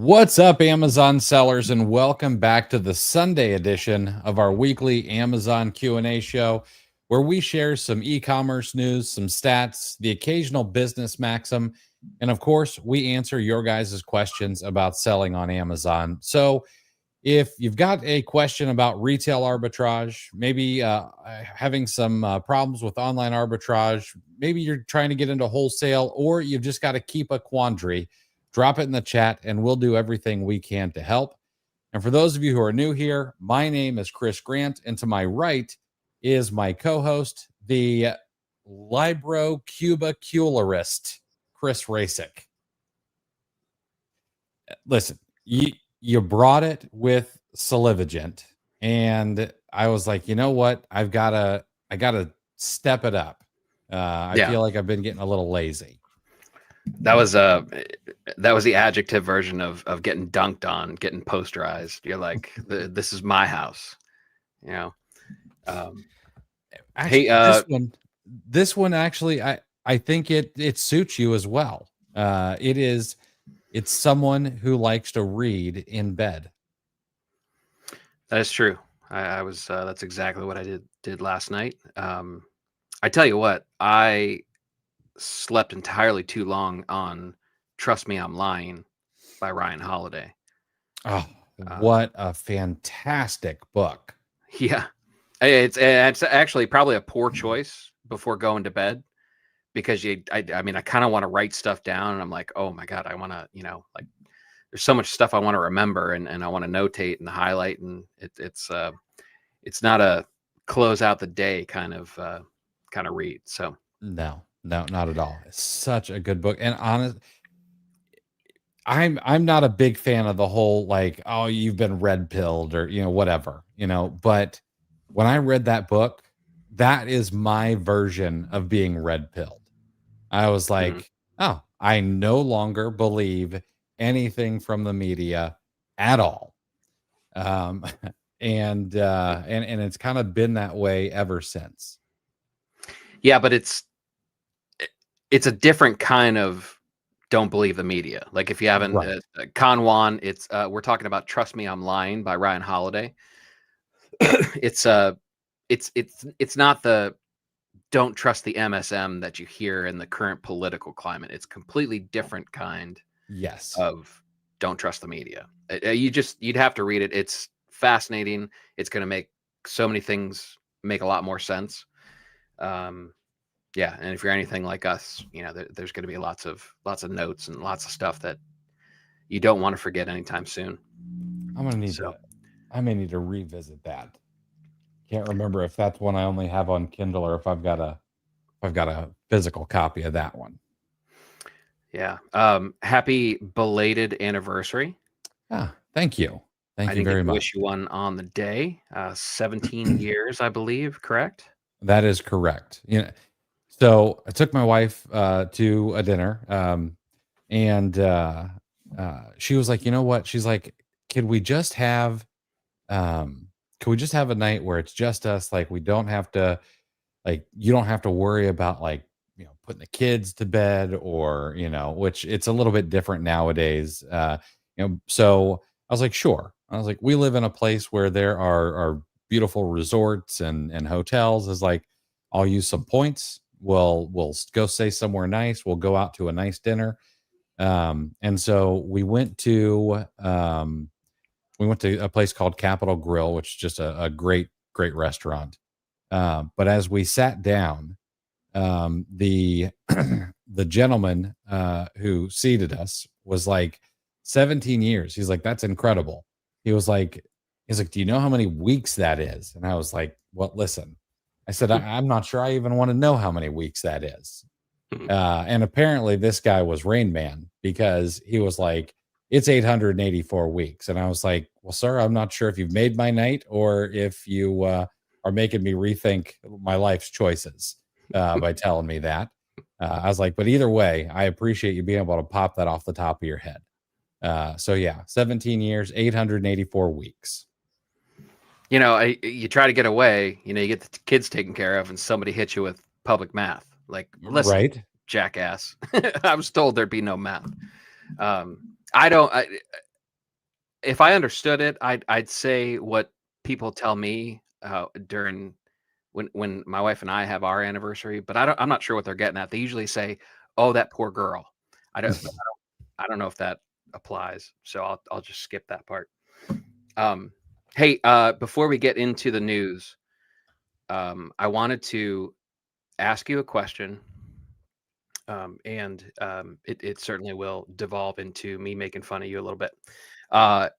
What's up, Amazon sellers, and welcome back to the Sunday edition of our weekly Amazon Q&A show, where we share some e-commerce news, some stats, the occasional business maxim, and of course, we answer your guys' questions about selling on Amazon. So if you've got a question about retail arbitrage, maybe having some problems with online arbitrage, maybe you're trying to get into wholesale, or you've just got to keep a quandary, drop it in the chat and we'll do everything we can to help. And for those of you who are new here, my name is Chris Grant, and to my right is my co-host, the librocubicularist, Chris Rasick. Listen, you brought it with Salivagent, and I was like, you know what? I gotta step it up. I feel like I've been getting a little lazy. That was the adjective version of getting dunked on, getting posterized. You're like, this is my house, you know. Actually, this one actually, I think it suits you as well. It's someone who likes to read in bed. That is true. I was that's exactly what I did last night. I tell you what, I slept entirely too long on Trust Me, I'm Lying by Ryan Holiday. Oh, what a fantastic book. Yeah. It's actually probably a poor choice before going to bed, because I mean, I kind of want to write stuff down, and I'm like, oh my God, I want to, like, there's so much stuff I want to remember, and I want to notate and highlight, and it's not a close out the day kind of read. So no, not at all. It's such a good book. And honest, I'm not a big fan of the whole, like, oh, you've been red pilled or, whatever, but when I read that book, that is my version of being red pilled. I was like, oh, I no longer believe anything from the media at all. And it's kind of been that way ever since. Yeah, but it's a different kind of don't believe the media. Like, if you haven't, Conwan, it's we're talking about Trust Me, I'm Lying by Ryan Holiday. It's not the don't trust the MSM that you hear in the current political climate. It's completely different kind of don't trust the media. You'd have to read it. It's fascinating. It's going to make so many things make a lot more sense. Yeah, and if you're anything like us, there's going to be lots of notes and lots of stuff that you don't want to forget anytime soon. I may need to revisit that. Can't remember if that's one I only have on Kindle or if I've got a physical copy of that one. Yeah. Happy belated anniversary. Thank you. Thank you very much. Wish you one on the day. 17 years, I believe, correct? That is correct. So I took my wife to a dinner, and she was like, you know what? She's like, could we just have a night where it's just us? Like, we don't have to, like, you don't have to worry about, like, putting the kids to bed, or, which it's a little bit different nowadays. So I was like, sure. I was like, we live in a place where there are beautiful resorts and hotels. Is like, I'll use some points. We'll go stay somewhere nice. We'll go out to a nice dinner. And so we went to a place called Capitol Grill, which is just a great restaurant. But as we sat down, the gentleman who seated us was like, 17 years. He's like, that's incredible. He's like, do you know how many weeks that is? And I was like, well, listen, I said, I'm not sure I even want to know how many weeks that is. And apparently this guy was Rain Man, because he was like, it's 884 weeks. And I was like, well, sir, I'm not sure if you've made my night or if you are making me rethink my life's choices by telling me that. I was like, but either way, I appreciate you being able to pop that off the top of your head. So yeah, 17 years, 884 weeks. You try to get away, you get the kids taken care of, and somebody hits you with public math. Like, listen, jackass. I was told there'd be no math. if I understood it, I'd say what people tell me during when my wife and I have our anniversary, but I'm not sure what they're getting at. They usually say, "Oh, that poor girl." I don't know if that applies, so I'll just skip that part. Um, hey, before we get into the news, I wanted to ask you a question, and it certainly will devolve into me making fun of you a little bit. Uh,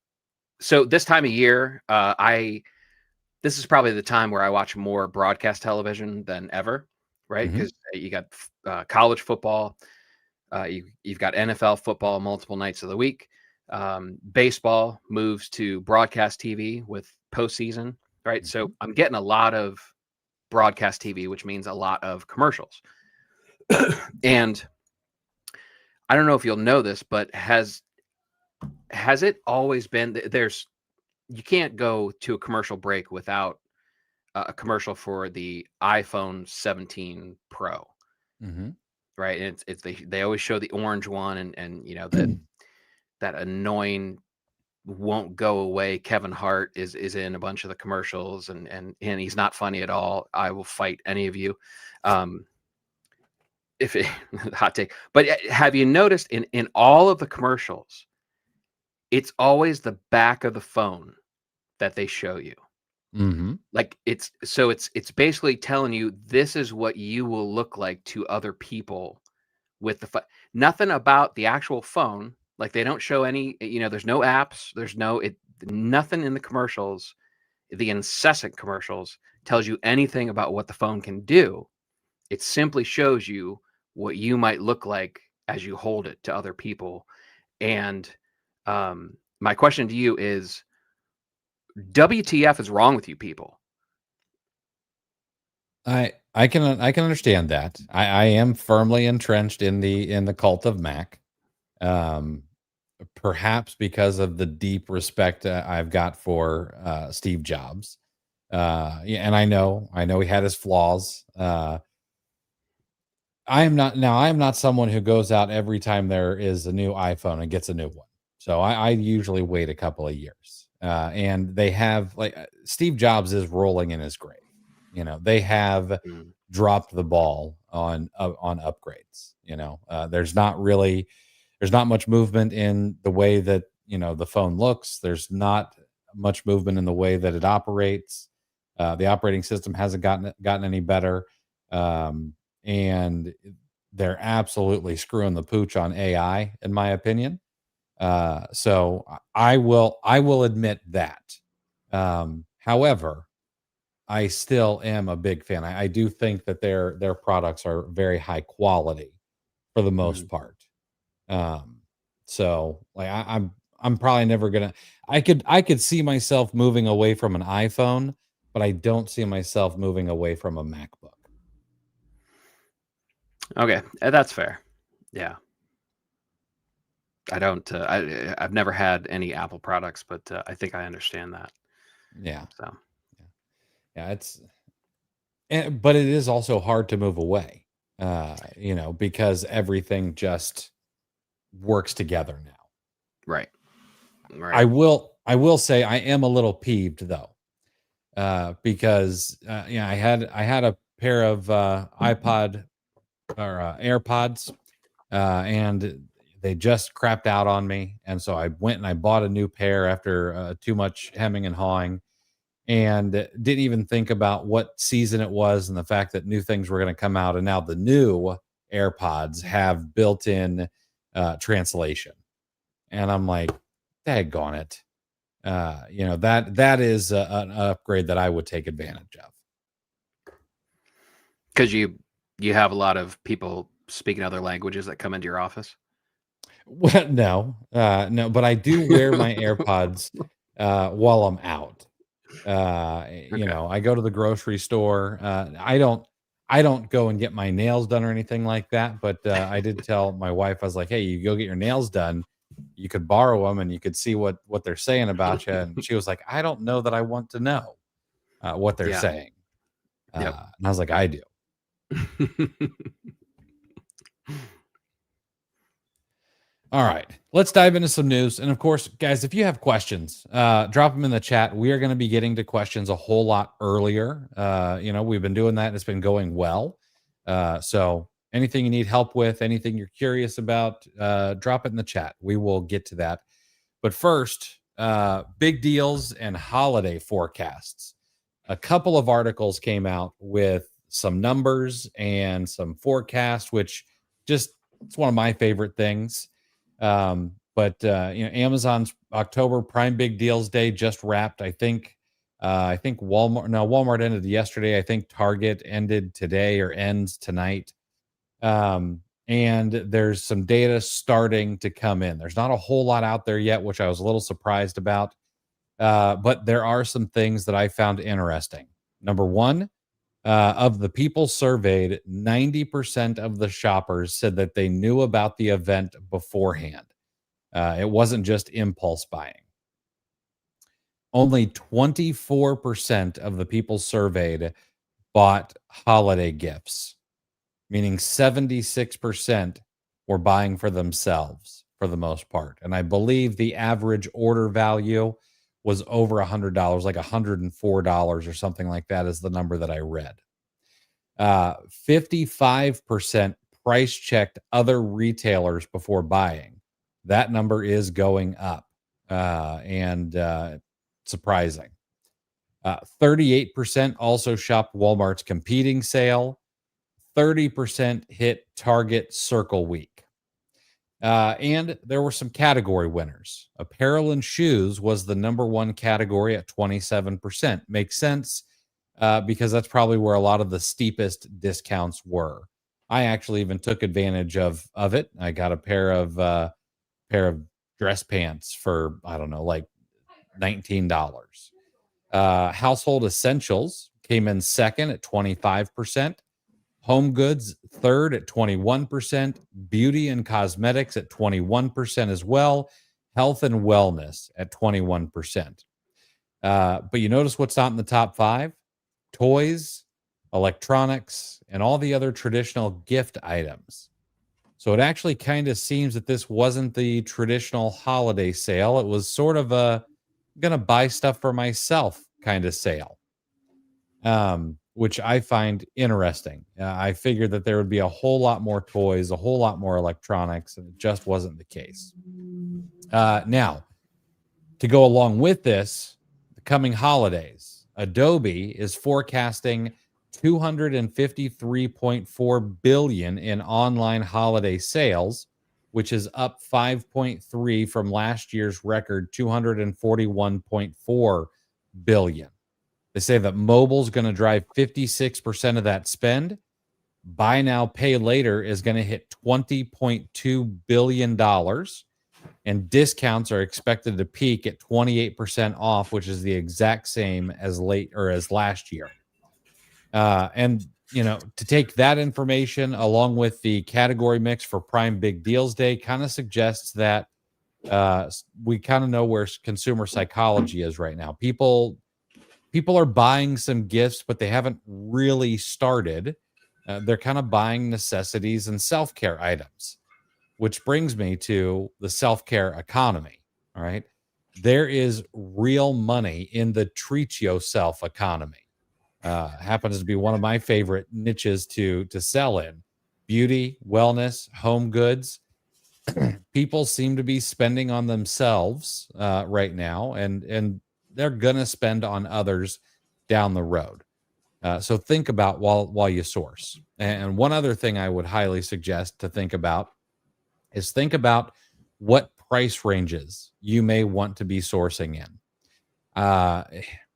so this time of year, I this is probably the time where I watch more broadcast television than ever, right? Mhm. Because you got college football, you've got NFL football multiple nights of the week. Baseball moves to broadcast TV with postseason, right? So Mhm. I'm getting a lot of broadcast TV, which means a lot of commercials. And I don't know if you'll know this, but has it always been there's you can't go to a commercial break without a commercial for the iPhone 17 Pro, Mhm. right? And it's they always show the orange one, and that annoying won't go away Kevin Hart is in a bunch of the commercials, and he's not funny at all. I will fight any of you. Um, if it, hot take, but have you noticed in all of the commercials, it's always the back of the phone that they show you. Mhm. Like it's basically telling you this is what you will look like to other people with the phone. Nothing about the actual phone. Like they don't show any, there's no apps, there's nothing in the commercials, the incessant commercials tells you anything about what the phone can do. It simply shows you what you might look like as you hold it to other people. And my question to you is, WTF is wrong with you people? I can understand that. I am firmly entrenched in the cult of Mac. Um, Perhaps because of the deep respect I've got for Steve Jobs. Yeah, and I know he had his flaws. I am not someone who goes out every time there is a new iPhone and gets a new one. So I usually wait a couple of years. And they have Steve Jobs is rolling in his grave. They have Mm, dropped the ball on upgrades. There's not much movement in the way that the phone looks. There's not much movement in the way that it operates. The operating system hasn't gotten any better. Um, and they're absolutely screwing the pooch on AI, in my opinion. So I will admit that. However, I still am a big fan. I do think that their products are very high quality for the most mm. part. Um, so like I'm probably never gonna. I could see myself moving away from an iPhone, but I don't see myself moving away from a MacBook. Okay, that's fair. Yeah, I don't. I've never had any Apple products, but I think I understand that. Yeah, So yeah, yeah. But it is also hard to move away. Because everything just works together now. right, I right. will I will say I am a little peeved though, because I had a pair of iPod or AirPods, and they just crapped out on me, and so I went and I bought a new pair after too much hemming and hawing, and didn't even think about what season it was and the fact that new things were going to come out, and now the new AirPods have built-in translation, and I'm like, daggone it. That is an upgrade that I would take advantage of. Because you have a lot of people speaking other languages that come into your office. Well, no, no, but I do wear my AirPods while I'm out. Okay. I go to the grocery store. I don't go and get my nails done or anything like that. But I did tell my wife, I was like, "Hey, you go get your nails done. You could borrow them, and you could see what they're saying about you." And she was like, "I don't know that I want to know what they're Yeah. saying." Yep. And I was like, "I do." All right, let's dive into some news. And of course, guys, if you have questions, drop them in the chat. We are going to be getting to questions a whole lot earlier. We've been doing that and it's been going well. So anything you need help with, anything you're curious about, drop it in the chat. We will get to that. But first, big deals and holiday forecasts. A couple of articles came out with some numbers and some forecasts, which just it's one of my favorite things. But Amazon's October Prime Big Deals Day just wrapped. I think Walmart ended yesterday. I think Target ended today or ends tonight. And there's some data starting to come in. There's not a whole lot out there yet, which I was a little surprised about. But there are some things that I found interesting. Number one, of the people surveyed, 90% of the shoppers said that they knew about the event beforehand. It wasn't just impulse buying. Only 24% of the people surveyed bought holiday gifts, meaning 76% were buying for themselves for the most part. And I believe the average order value was over $100, like $104 or something like that is the number that I read. 55% price checked other retailers before buying. That number is going up and surprising. 38% also shopped Walmart's competing sale. 30% hit Target Circle Week. And there were some category winners. Apparel and shoes was the number one category at 27%. Makes sense because that's probably where a lot of the steepest discounts were. I actually even took advantage of it. I got a pair of dress pants for, I don't know, like $19. Household essentials came in second at 25%. Home goods, third at 21%. Beauty and cosmetics at 21% as well. Health and wellness at 21%. But you notice what's not in the top five? Toys, electronics, and all the other traditional gift items. So it actually kind of seems that this wasn't the traditional holiday sale. It was sort of a gonna buy stuff for myself kind of sale. Which I find interesting. I figured that there would be a whole lot more toys, a whole lot more electronics, and it just wasn't the case. Now, to go along with this, the coming holidays, Adobe is forecasting 253.4 billion in online holiday sales, which is up 5.3 from last year's record 241.4 billion. They say that mobile's going to drive 56% of that spend. Buy now, pay later is going to hit $20.2 billion. And discounts are expected to peak at 28% off, which is the exact same as last year. To take that information along with the category mix for Prime Big Deals Day kind of suggests that we kind of know where consumer psychology is right now. People are buying some gifts, but they haven't really started. They're kind of buying necessities and self-care items, which brings me to the self-care economy. All right. There is real money in the treat yourself economy. Happens to be one of my favorite niches to sell in. Beauty, wellness, home goods. People seem to be spending on themselves right now, and they're gonna spend on others down the road. So think about while you source. And one other thing I would highly suggest to think about is think about what price ranges you may want to be sourcing in.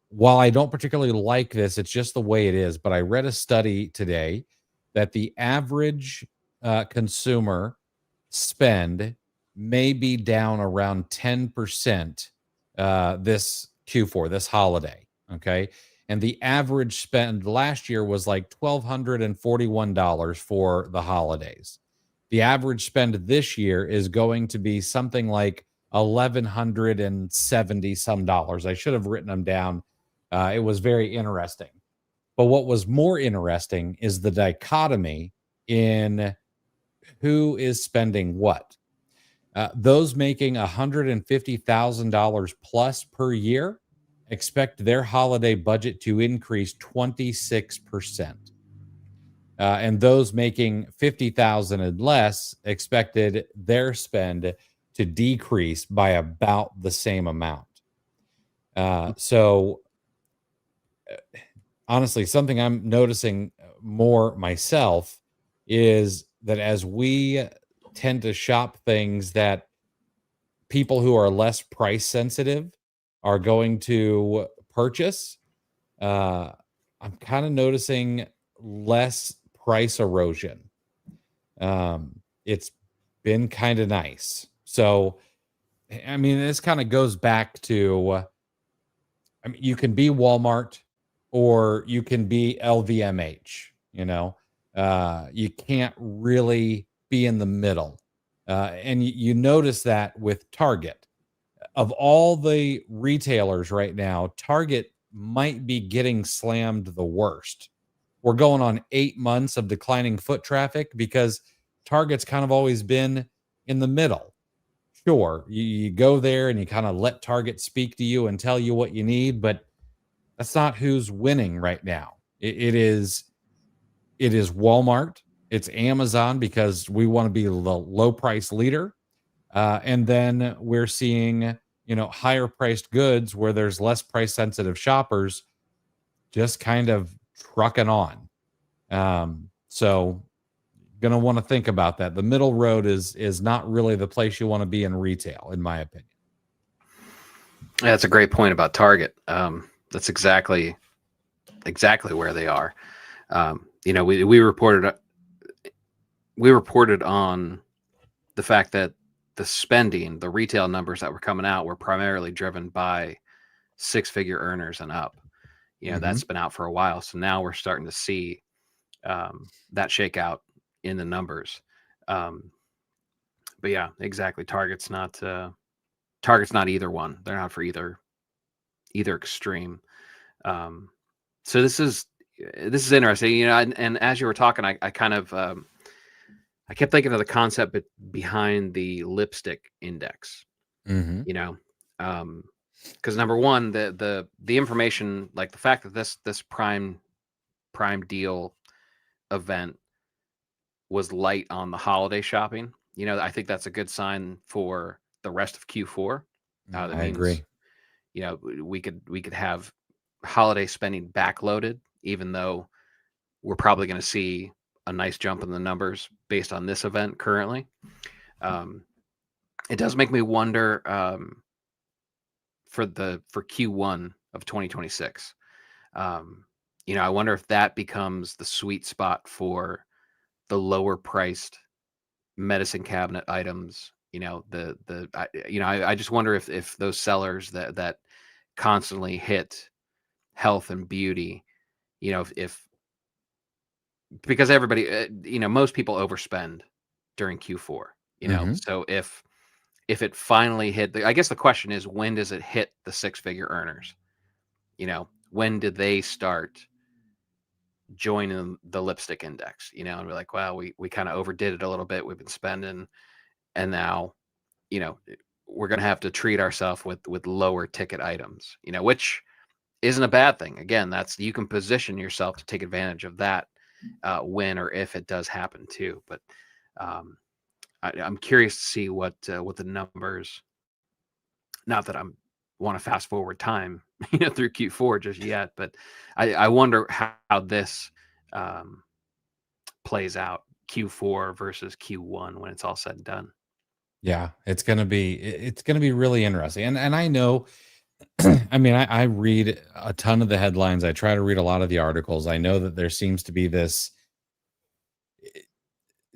While I don't particularly like this, it's just the way it is. But I read a study today that the average consumer spend may be down around 10% this Q4, this holiday. Okay. And the average spend last year was like $1,241 for the holidays. The average spend this year is going to be something like $1,170 some dollars. I should have written them down. It was very interesting. But what was more interesting is the dichotomy in who is spending what. Those making $150,000 plus per year expect their holiday budget to increase 26%. And those making 50,000 and less expected their spend to decrease by about the same amount. So honestly, something I'm noticing more myself is that as we tend to shop things that people who are less price sensitive are going to purchase, uh, I'm kind of noticing less price erosion. It's been kind of nice. So, I mean, this kind of goes back to, I mean, you can be Walmart or you can be LVMH, you can't really be in the middle. And you notice that with Target. Of all the retailers right now, Target might be getting slammed the worst. We're going on 8 months of declining foot traffic because Target's kind of always been in the middle. Sure, you go there and you kind of let Target speak to you and tell you what you need, but that's not who's winning right now. It is Walmart, it's Amazon because we want to be the low price leader, and then we're seeing higher priced goods where there's less price sensitive shoppers just kind of trucking on. So gonna want to think about that. The middle road is not really the place you want to be in retail, in my opinion. Yeah, that's a great point about Target. That's exactly where they are. We reported on the fact that the retail numbers that were coming out were primarily driven by six-figure earners and up. That's been out for a while. So now we're starting to see that shake out in the numbers. But yeah, exactly. Target's not either one. They're not for either extreme. So this is interesting, and as you were talking, I kind of I kept thinking of the concept behind the lipstick index. Because number one, the information, like the fact that this prime deal event was light on the holiday shopping, I think that's a good sign for the rest of Q4. That I means, agree. we could have holiday spending backloaded, even though we're probably going to see a nice jump in the numbers based on this event currently. It does make me wonder for Q1 of 2026. I wonder if that becomes the sweet spot for the lower priced medicine cabinet items. I just wonder if those sellers that constantly hit health and beauty, if because everybody, most people overspend during Q4, so if it finally hit, I guess the question is, when does it hit the six-figure earners? When did they start joining the lipstick index? And we're like, well, we kind of overdid it a little bit. We've been spending, and now, we're going to have to treat ourselves with lower ticket items, which isn't a bad thing. Again, you can position yourself to take advantage of that when or if it does happen too. But I'm curious to see what the numbers. Not that I want to fast forward time, through Q4 just yet, but I wonder how this plays out, Q4 versus Q1 when it's all said and done. Yeah, it's gonna be really interesting. And I know, I mean, I read a ton of the headlines. I try to read a lot of the articles. I know that there seems to be this.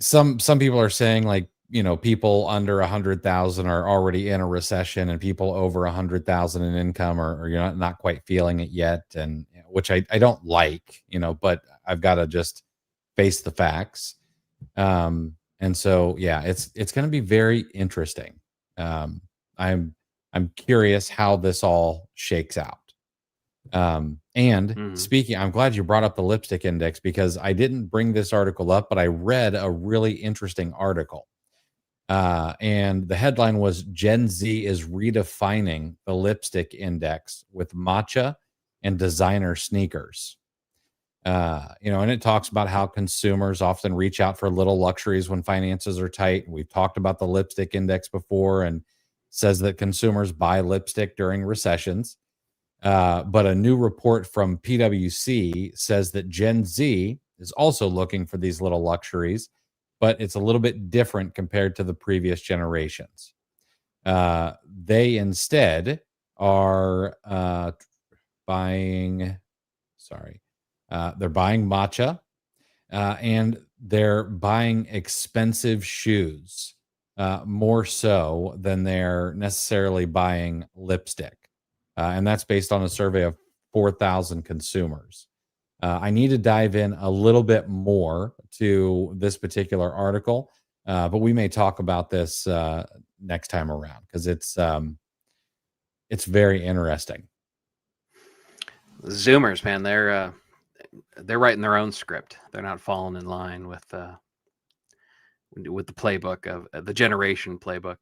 Some people are saying, like, people under 100,000 are already in a recession, and people over 100,000 in income are you're not quite feeling it yet, and which I don't like, but I've got to just face the facts. And so, yeah, it's going to be very interesting. Um, I'm curious how this all shakes out. And speaking, I'm glad you brought up the lipstick index because I didn't bring this article up, but I read a really interesting article. And the headline was Gen Z is redefining the lipstick index with matcha and designer sneakers. And it talks about how consumers often reach out for little luxuries when finances are tight. We've talked about the lipstick index before, and says that consumers buy lipstick during recessions. But a new report from PwC says that Gen Z is also looking for these little luxuries, but it's a little bit different compared to the previous generations. They instead are buying, sorry, they're buying matcha, and they're buying expensive shoes, more so than they're necessarily buying lipstick. And that's based on a survey of 4,000 consumers. I need to dive in a little bit more to this particular article, but we may talk about this next time around because it's very interesting. Zoomers, man, they're writing their own script. They're not falling in line with the playbook of the generation playbook.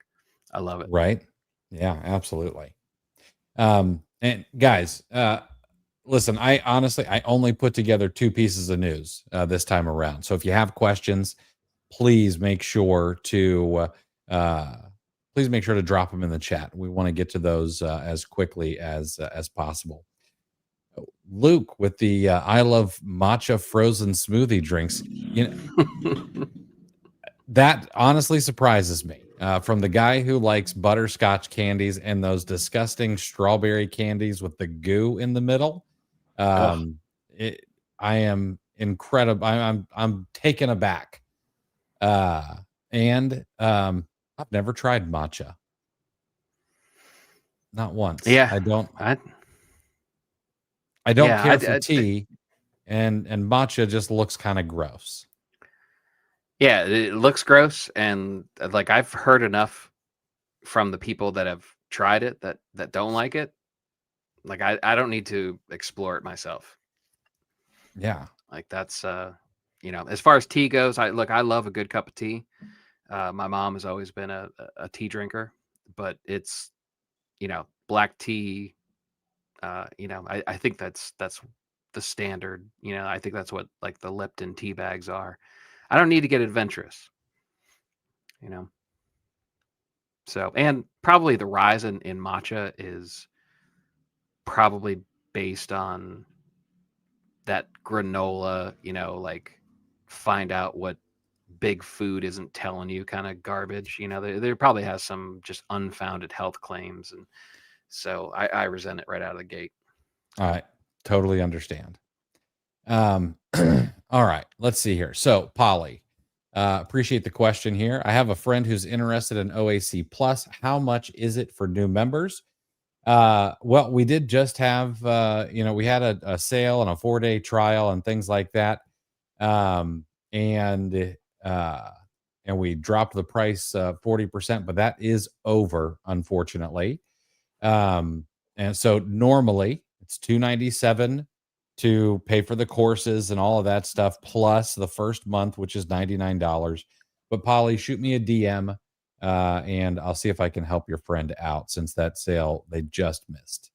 I love it. Right? Yeah, absolutely. And guys, listen, I only put together 2 pieces of news this time around. So if you have questions, please make sure to drop them in the chat. We want to get to those as quickly as possible. Luke with the I love matcha frozen smoothie drinks. That honestly surprises me. From the guy who likes butterscotch candies and those disgusting strawberry candies with the goo in the middle. Um, I am incredible. I'm taken aback. And I've never tried matcha. Not once. Yeah, I don't yeah, care for tea, and matcha just looks kind of gross. Yeah, it looks gross, and like I've heard enough from the people that have tried it that don't like it. Like I don't need to explore it myself. Yeah. Like that's as far as tea goes, I love a good cup of tea. My mom has always been a tea drinker, but it's black tea. I think that's the standard. I think that's what like the Lipton tea bags are. I don't need to get adventurous. So, and probably the rise in matcha is probably based on that granola, like find out what big food isn't telling you kind of garbage. There probably has some just unfounded health claims. And so I resent it right out of the gate. I totally understand. All right, let's see here. So, Polly, appreciate the question here. I have a friend who's interested in OAC Plus. How much is it for new members? Well, we did just have, we had a sale and a 4-day trial and things like that. And we dropped the price 40%, but that is over, unfortunately. And so normally it's $297 to pay for the courses and all of that stuff, plus the first month, which is $99. But Polly, shoot me a DM, and I'll see if I can help your friend out since that sale they just missed.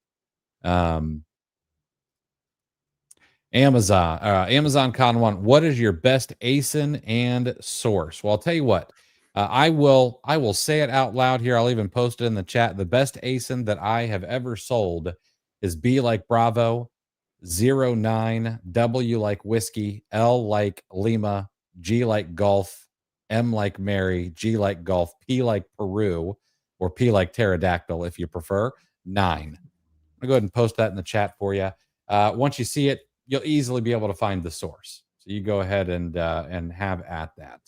Amazon Con One. What is your best ASIN and source? Well, I'll tell you what. I will say it out loud here. I'll even post it in the chat. The best ASIN that I have ever sold is B like Bravo, 09, W like whiskey, L like Lima, G like golf, M like Mary, G like golf, P like Peru, or P like pterodactyl if you prefer, 9. I'm gonna go ahead and post that in the chat for you. Once you see it, you'll easily be able to find the source. So you go ahead and have at that.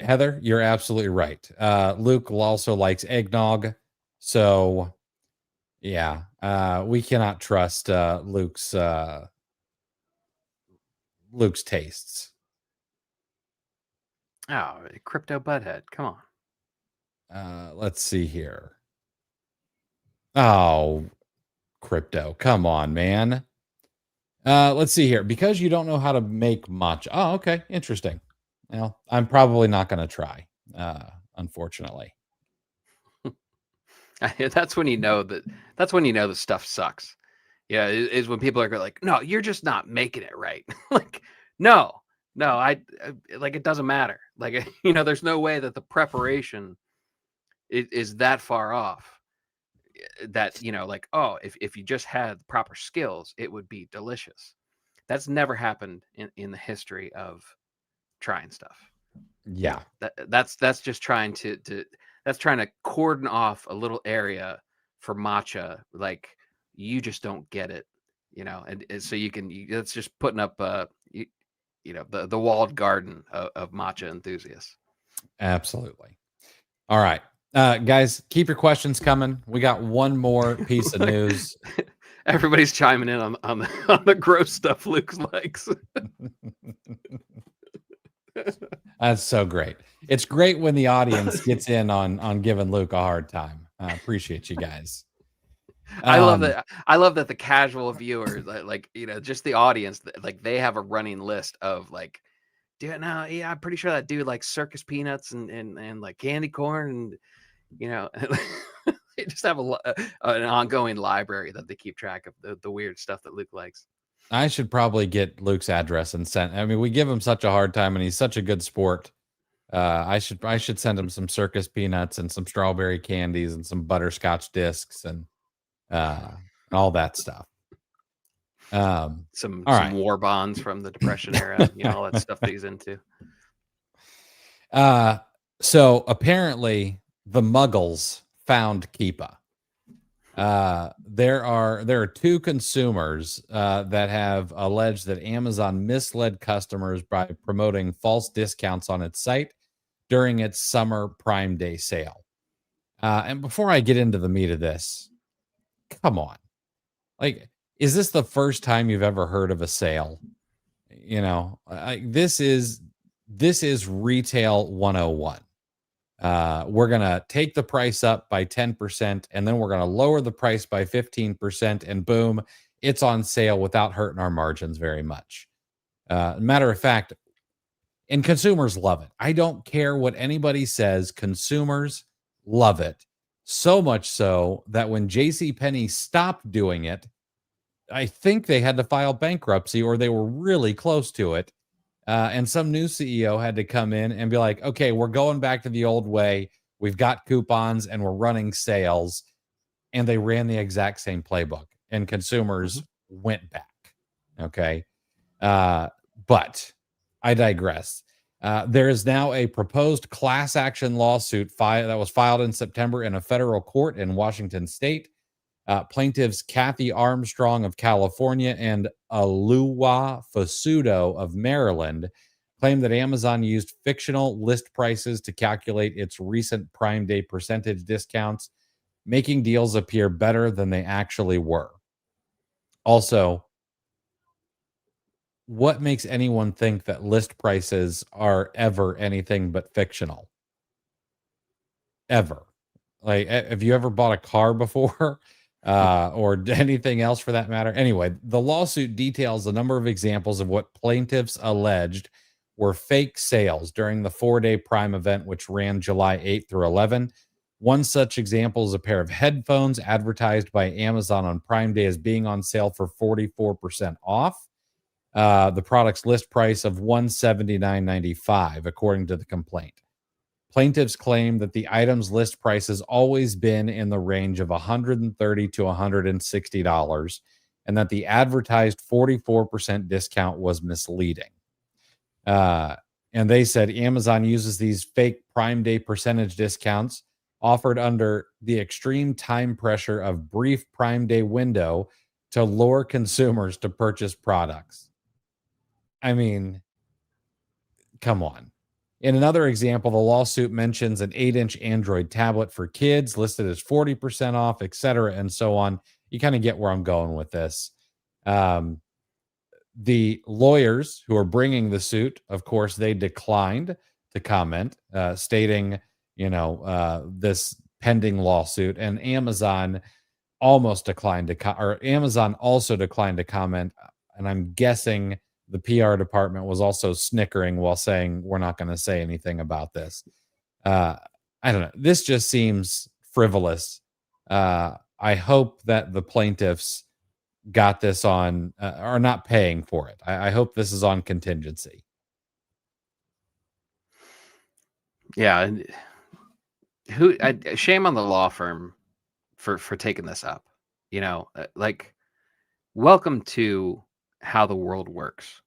Heather, you're absolutely right. Luke also likes eggnog. So yeah, we cannot trust Luke's tastes. Oh, crypto butthead. Come on. Let's see here. Oh, crypto. Come on, man. Let's see here. Because you don't know how to make matcha. Oh, okay. Interesting. Well, I'm probably not going to try, unfortunately. That's when you know that. That's when you know the stuff sucks. Yeah, is when people are like, "No, you're just not making it right." Like, no, no, like it doesn't matter. Like, there's no way that the preparation is that far off. That like, oh, if you just had the proper skills, it would be delicious. That's never happened in the history of trying stuff. Yeah, That's just trying to that's trying to cordon off a little area for matcha. Like, you just don't get it, and so that's just putting up the walled garden of matcha enthusiasts. absolutely. All right. Guys, keep your questions coming. We got one more piece of news. Everybody's chiming in on the gross stuff Luke likes. That's so great. It's great when the audience gets in on giving Luke a hard time. I appreciate you guys. I love that. I love that the casual viewers, like just the audience, like they have a running list of like, dude, no, yeah, I'm pretty sure that dude likes circus peanuts and like candy corn, and they just have an ongoing library that they keep track of the weird stuff that Luke likes. I should probably get Luke's address and send. I mean, we give him such a hard time, and he's such a good sport. I should send him some circus peanuts and some strawberry candies and some butterscotch discs and all that stuff. Some all right. war bonds from the Depression era, all that stuff that he's into. So apparently the Muggles found Keepa. There are two consumers that have alleged that Amazon misled customers by promoting false discounts on its site during its summer Prime Day sale. And before I get into the meat of this, come on. Like, is this the first time you've ever heard of a sale? This is retail 101. We're going to take the price up by 10%, and then we're going to lower the price by 15%, and boom, it's on sale without hurting our margins very much. Matter of fact, and consumers love it. I don't care what anybody says. Consumers love it. So much so that when JCPenney stopped doing it, I think they had to file bankruptcy, or they were really close to it. And some new CEO had to come in and be like, okay, we're going back to the old way. We've got coupons and we're running sales. And they ran the exact same playbook, and consumers went back. Okay. But I digress. There is now a proposed class action lawsuit that was filed in September in a federal court in Washington State. Plaintiffs Kathy Armstrong of California and Aluwa Fasudo of Maryland claim that Amazon used fictional list prices to calculate its recent Prime Day percentage discounts, making deals appear better than they actually were. Also, what makes anyone think that list prices are ever anything but fictional? Ever. Like, have you ever bought a car before? Or anything else for that matter? Anyway, the lawsuit details a number of examples of what plaintiffs alleged were fake sales during the 4-day Prime event, which ran July 8th through 11. One such example is a pair of headphones advertised by Amazon on Prime Day as being on sale for 44% off. The product's list price of $179.95, according to the complaint. Plaintiffs claim that the item's list price has always been in the range of $130 to $160, and that the advertised 44% discount was misleading. And they said Amazon uses these fake Prime Day percentage discounts offered under the extreme time pressure of brief Prime Day window to lure consumers to purchase products. I mean, come on. In another example, the lawsuit mentions an 8-inch Android tablet for kids listed as 40% off, et cetera, and so on. You kind of get where I'm going with this. The lawyers who are bringing the suit, of course, they declined to comment, stating, this pending lawsuit, and Amazon almost declined to, or Amazon also declined to comment and I'm guessing the PR department was also snickering while saying we're not going to say anything about this. Uh, I don't know. This just seems frivolous. I hope that the plaintiffs got this on are not paying for it. I hope this is on contingency. Yeah, and shame on the law firm for taking this up. Like, welcome to how the world works.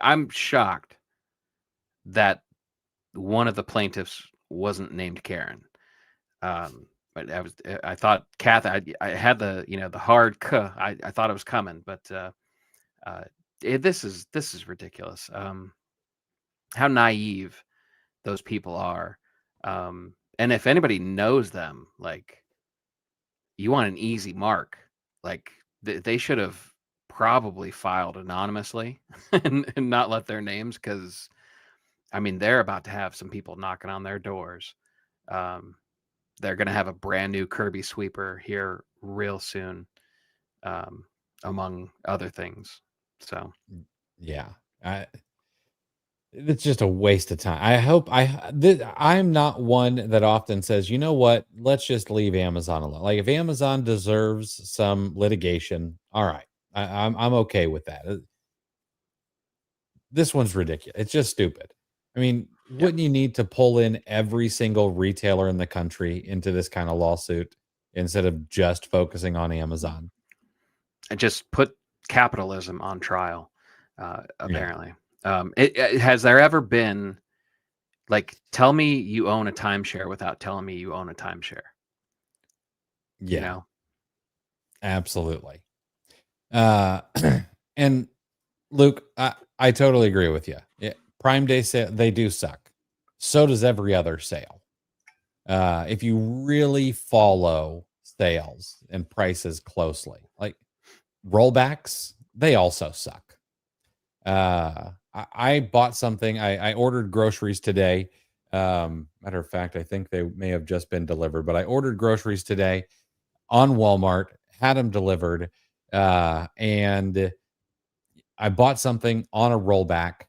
I'm shocked that one of the plaintiffs wasn't named Karen. But I thought Kathy, I had the hard I thought it was coming, but this is ridiculous. How naive those people are. And if anybody knows them, like, you want an easy mark, like they should have probably filed anonymously and not let their names, because I mean they're about to have some people knocking on their doors. They're going to have a brand new Kirby sweeper here real soon, among other things. So, Yeah, it's just a waste of time. I hope I'm not one that often says, you know what, let's just leave Amazon alone. Like if Amazon deserves some litigation, all right, I'm okay with that. This one's ridiculous. It's just stupid. I mean, yeah, wouldn't you need to pull in every single retailer in the country into this kind of lawsuit instead of just focusing on Amazon? and just put capitalism on trial. Yeah. Apparently, has there ever been, like, tell me you own a timeshare without telling me you own a timeshare? You Yeah, know, absolutely. Uh, and Luke, I totally agree with you. Yeah, Prime Day sale, they do suck. So does every other sale. If you really follow sales and prices closely, like rollbacks, they also suck. I bought something. I ordered groceries today. Matter of fact, I think they may have just been delivered, but I ordered groceries today on Walmart, had them delivered, and I bought something on a rollback.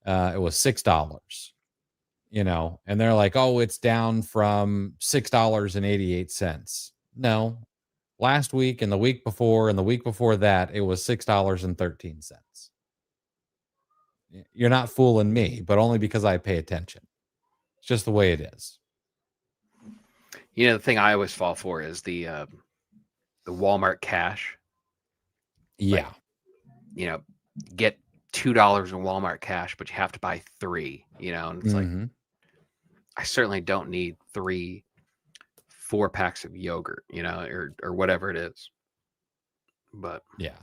It was $6, and they're like, "Oh, it's down from $6.88." No, last week and the week before and the week before that, it was $6.13. You're not fooling me, but only because I pay attention. It's just the way it is. the thing I always fall for is the Walmart cash. Like, Yeah. get $2 in Walmart cash, but you have to buy three. And it's like, Hmm. I certainly don't need 4 packs of yogurt, or whatever it is. But Yeah.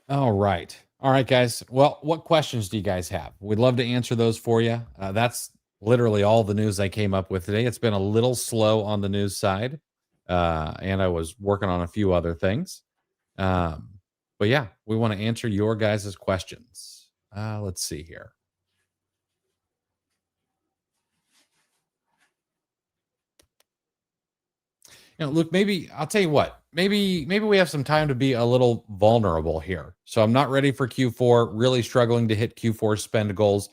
All right. All right, guys. Well, what questions do you guys have? We'd love to answer those for you. That's literally all the news I came up with today. It's been a little slow on the news side, and I was working on a few other things. Um, but yeah, we want to answer your guys' questions. Let's see here. Look, maybe I'll tell you what. Maybe we have some time to be a little vulnerable here. So I'm not ready for Q4. Really struggling to hit Q4 spend goals,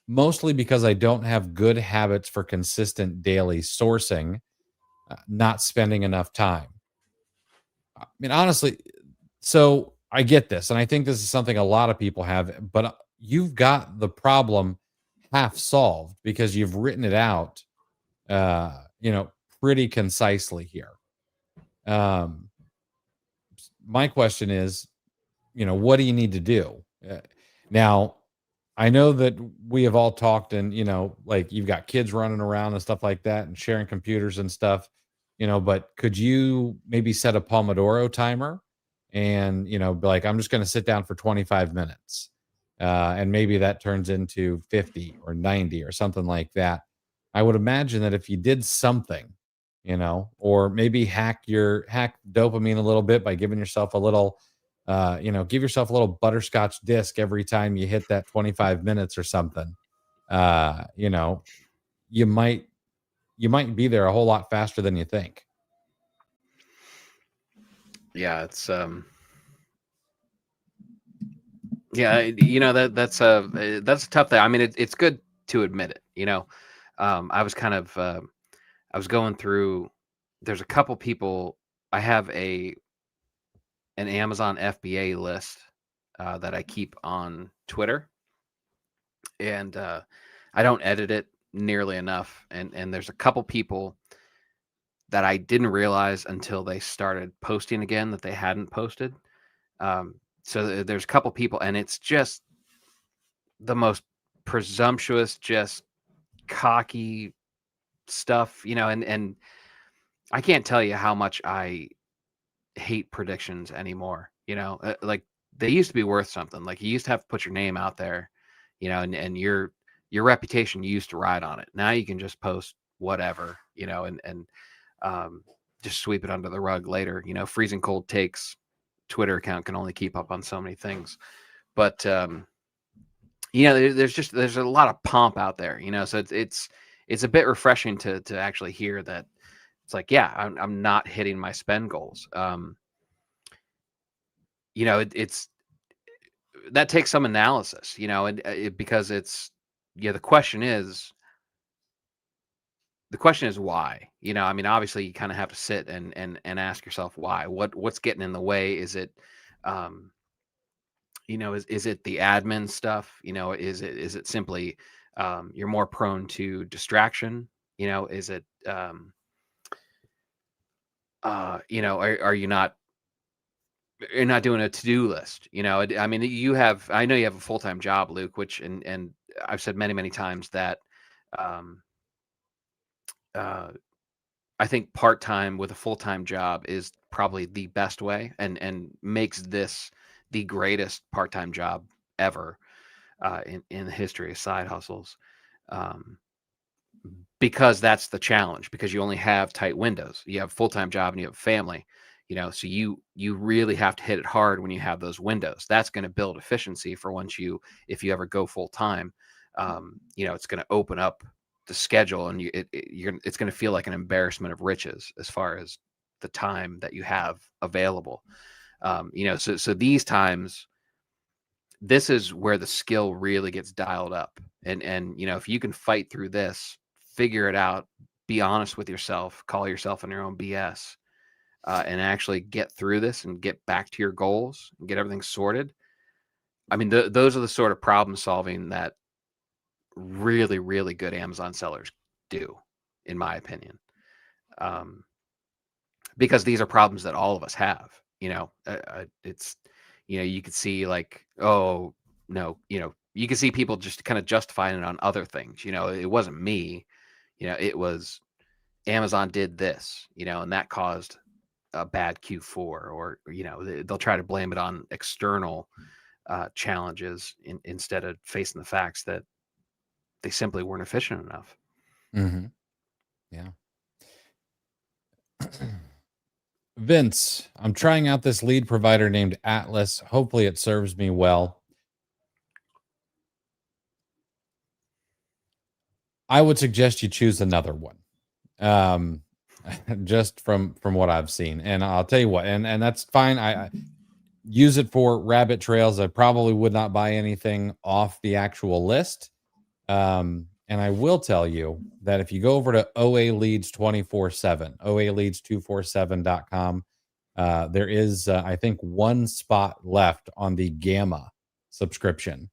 mostly because I don't have good habits for consistent daily sourcing. Not spending enough time. I mean, honestly, so I get this, and I think this is something a lot of people have. But you've got the problem half solved because you've written it out, uh, you know, pretty concisely here. Um, my question is, what do you need to do? Now, I know that we have all talked, and like you've got kids running around and stuff like that, and sharing computers and stuff. But could you maybe set a Pomodoro timer, and be like, I'm just going to sit down for 25 minutes, and maybe that turns into 50 or 90 or something like that. I would imagine that if you did something, or maybe hack dopamine a little bit by giving yourself a little, give yourself a little butterscotch disc every time you hit that 25 minutes or something. Uh, you know, you might be there a whole lot faster than you think. Yeah, it's yeah, that's a tough thing. I mean, it's good to admit it. I was kind of I was going through. There's a couple people. I have an Amazon FBA list that I keep on Twitter, and I don't edit it nearly enough. And there's a couple people that I didn't realize until they started posting again that they hadn't posted. Um, so there's a couple people, and it's just the most presumptuous, just cocky stuff, and I can't tell you how much I hate predictions anymore. Like they used to be worth something. Like you used to have to put your name out there, and your reputation used to ride on it. Now you can just post whatever, and just sweep it under the rug later. Freezing cold takes Twitter account can only keep up on so many things. But there's a lot of pomp out there, so it's a bit refreshing to actually hear that it's like, yeah, I'm not hitting my spend goals. It's that takes some analysis, and because it's yeah, the question is why. I mean, obviously you kind of have to sit and ask yourself why. What's getting in the way? Is it um is it the admin stuff? Is it simply you're more prone to distraction? Is it are you not you're not doing a to-do list? I mean, I know you have a full-time job, Luke, which and I've said many, many times that um uh I think part-time with a full-time job is probably the best way and makes this the greatest part-time job ever in the history of side hustles. Um, because that's the challenge, because you only have tight windows. You have a full-time job and you have a family, so you really have to hit it hard when you have those windows. That's going to build efficiency for if you ever go full-time. It's going to open up the schedule, and it's going to feel like an embarrassment of riches as far as the time that you have available. So these times, this is where the skill really gets dialed up. And if you can fight through this, figure it out, be honest with yourself, call yourself on your own BS, and actually get through this and get back to your goals and get everything sorted. I mean, those are the sort of problem solving that really, really good Amazon sellers do, in my opinion. Um, because these are problems that all of us have. It's you could see like, oh no, you can see people just kind of justifying it on other things. It wasn't me. It was Amazon did this. And that caused a bad Q4, or they'll try to blame it on external challenges instead of facing the facts that they simply weren't efficient enough. Mm-hmm. Yeah. Vince, I'm trying out this lead provider named Atlas. Hopefully it serves me well. I would suggest you choose another one. Um, just from what I've seen. And I'll tell you what, and that's fine. I use it for rabbit trails. I probably would not buy anything off the actual list. And I will tell you that if you go over to OA Leads 24/7, oaleads247.com, there is, I think, one spot left on the Gamma subscription,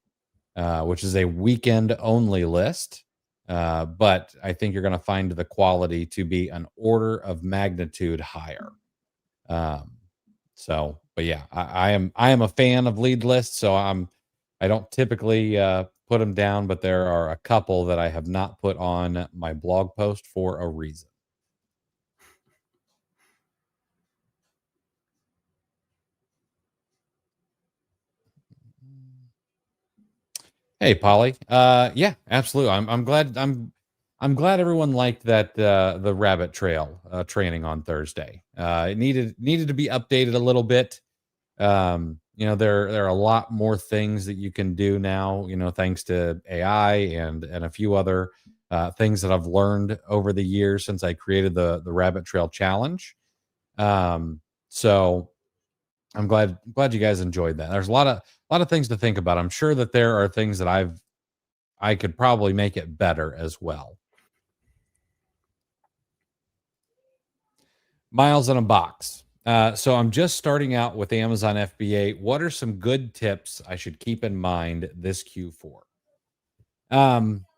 which is a weekend only list. But I think you're going to find the quality to be an order of magnitude higher. Um, but yeah, I am a fan of lead lists, so I don't typically put them down, but there are a couple that I have not put on my blog post for a reason. Hey, Polly. Yeah, absolutely. I'm glad everyone liked that the rabbit trail training on Thursday. It needed to be updated a little bit. There are a lot more things that you can do now, thanks to AI and a few other things that I've learned over the years since I created the rabbit trail challenge. So I'm glad you guys enjoyed that. There's a lot of things to think about. I'm sure that there are things that I could probably make it better as well. Miles in a box. So I'm just starting out with Amazon FBA. What are some good tips I should keep in mind this Q4?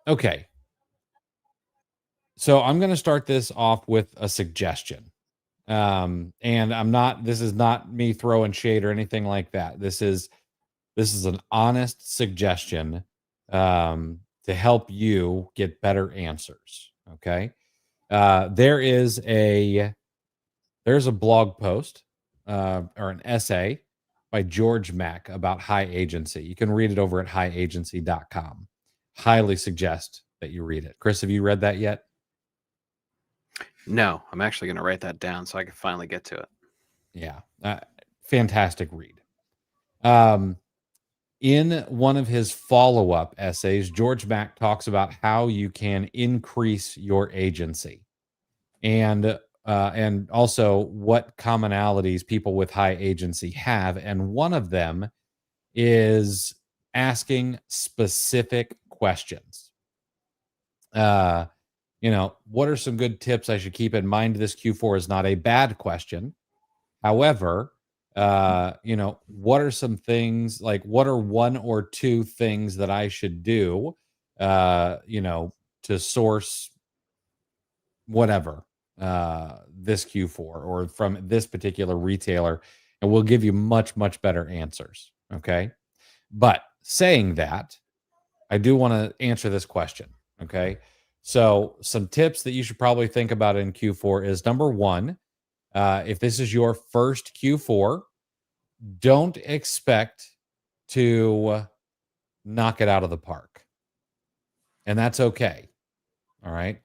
Okay. So I'm going to start this off with a suggestion. And this is not me throwing shade or anything like that. This is an honest suggestion to help you get better answers. Okay. There is there's a blog post or an essay by George Mack about high agency. You can read it over at highagency.com. Highly suggest that you read it. Chris, have you read that yet? No, I'm actually going to write that down so I can finally get to it. Yeah. Fantastic read. In one of his follow-up essays, George Mack talks about how you can increase your agency and also what commonalities people with high agency have. And one of them is asking specific questions. What are some good tips I should keep in mind? This Q4 is not a bad question. However, what are some things, like what are one or two things that I should do, to source whatever this Q4 or from this particular retailer, and we'll give you much, much better answers. Okay. But saying that, I do want to answer this question. Okay. So, some tips that you should probably think about in Q4 is number one, if this is your first Q4, don't expect to knock it out of the park. And that's okay. All right.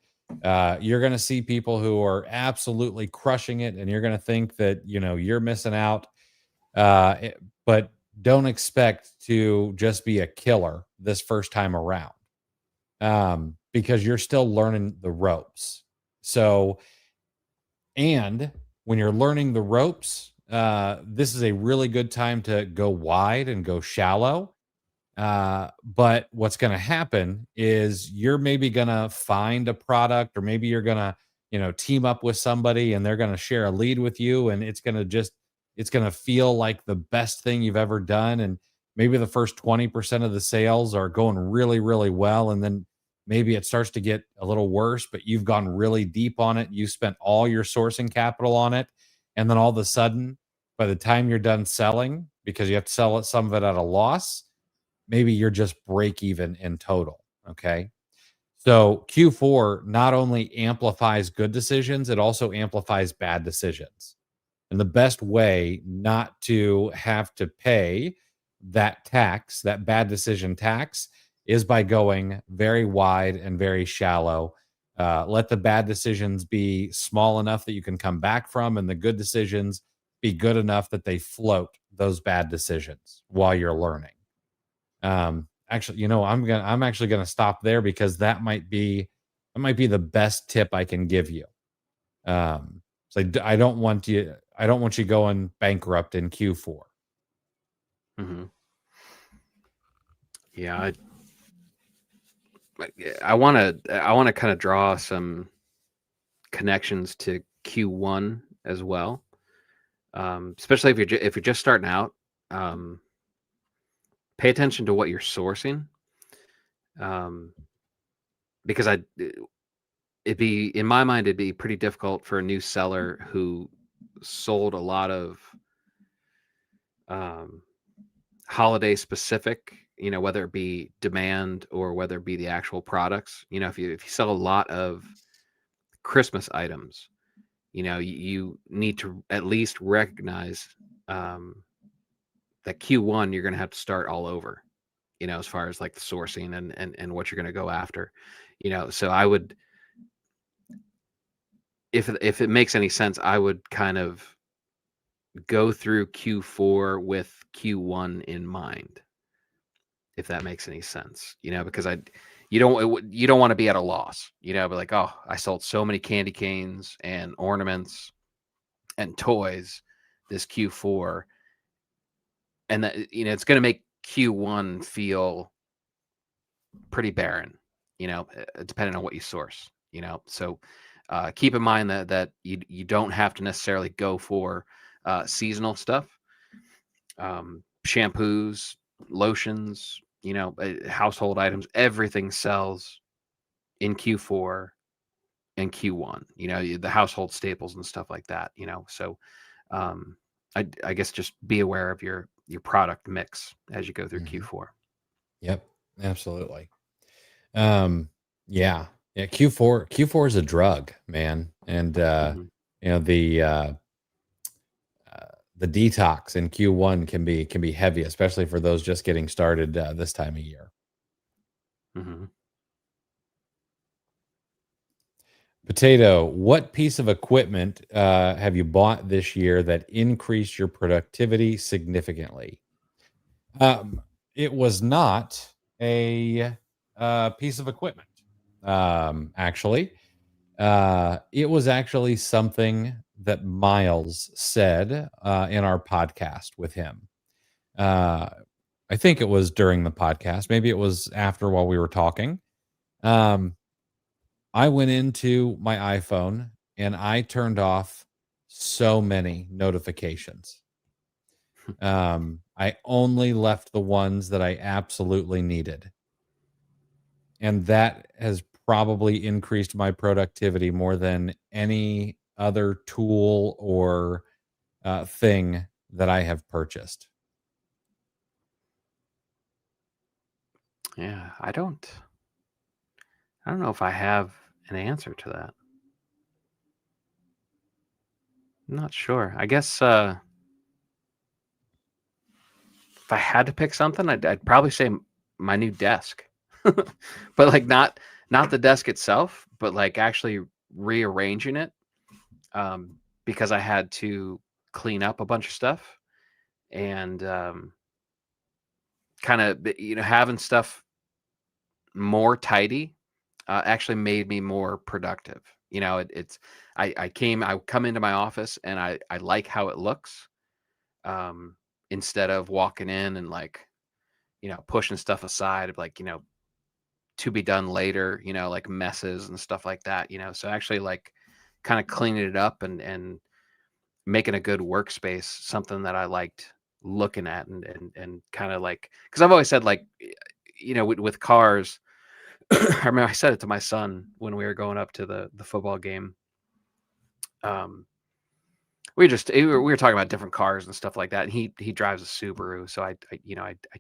You're going to see people who are absolutely crushing it, and you're going to think that, you're missing out. But don't expect to just be a killer this first time around, because you're still learning the ropes. So, and when you're learning the ropes, this is a really good time to go wide and go shallow. But what's going to happen is you're maybe going to find a product, or maybe you're going to, team up with somebody and they're going to share a lead with you. And it's going to feel like the best thing you've ever done. And maybe the first 20% of the sales are going really, really well. And then maybe it starts to get a little worse, but you've gone really deep on it. You spent all your sourcing capital on it. And then all of a sudden, by the time you're done selling, because you have to sell it, some of it at a loss, maybe you're just break even in total. Okay. So Q4 not only amplifies good decisions, it also amplifies bad decisions. And the best way not to have to pay that tax, that bad decision tax, is by going very wide and very shallow. Let the bad decisions be small enough that you can come back from, and the good decisions be good enough that they float those bad decisions while you're learning. Actually, I'm actually gonna stop there, because that might be the best tip I can give you. So I don't want you going bankrupt in Q4. Mm-hmm. Yeah, I want to kind of draw some connections to Q1 as well, especially if you're just starting out. Pay attention to what you're sourcing, because in my mind, it'd be pretty difficult for a new seller who sold a lot of holiday specific, whether it be demand or whether it be the actual products. If you sell a lot of Christmas items, you need to at least recognize that Q1 you're going to have to start all over, as far as like the sourcing and what you're going to go after, so I would, if it makes any sense, I would kind of go through Q4 with Q1 in mind, if that makes any sense, because you don't want to be at a loss, but like, oh, I sold so many candy canes and ornaments and toys this Q4, and that, it's going to make Q1 feel pretty barren, depending on what you source, so keep in mind that you don't have to necessarily go for seasonal stuff, shampoos, lotions, household items. Everything sells in Q4 and Q1, the household staples and stuff like that, so um, I guess just be aware of your product mix as you go through Mhm. Q4. Yep, absolutely. Um, yeah, yeah. Q4 is a drug, man, and Hmm. you know the detox in Q1 can be heavy, especially for those just getting started this time of year. Hmm. Potato, what piece of equipment have you bought this year that increased your productivity significantly? Um, it was not a piece of equipment. Actually, it was actually something that Miles said in our podcast with him. Uh, I think it was during the podcast. Maybe it was after while we were talking. Um, I went into my iPhone and I turned off so many notifications. I only left the ones that I absolutely needed. And that has probably increased my productivity more than any other tool or thing that I have purchased. Yeah, I don't know if I have an answer to that. I'm not sure. I guess if I had to pick something, I'd probably say my new desk, but like not the desk itself, but like actually rearranging it, um, because I had to clean up a bunch of stuff, and kind of having stuff more tidy actually made me more productive. It's I come into my office and I like how it looks, instead of walking in and like pushing stuff aside, like to be done later, like messes and stuff like that. So actually like kind of cleaning it up and making a good workspace something that I liked looking at, and kind of like, because I've always said like with cars. I remember I said it to my son when we were going up to the football game. Um, we were talking about different cars and stuff like that. And he drives a Subaru, so I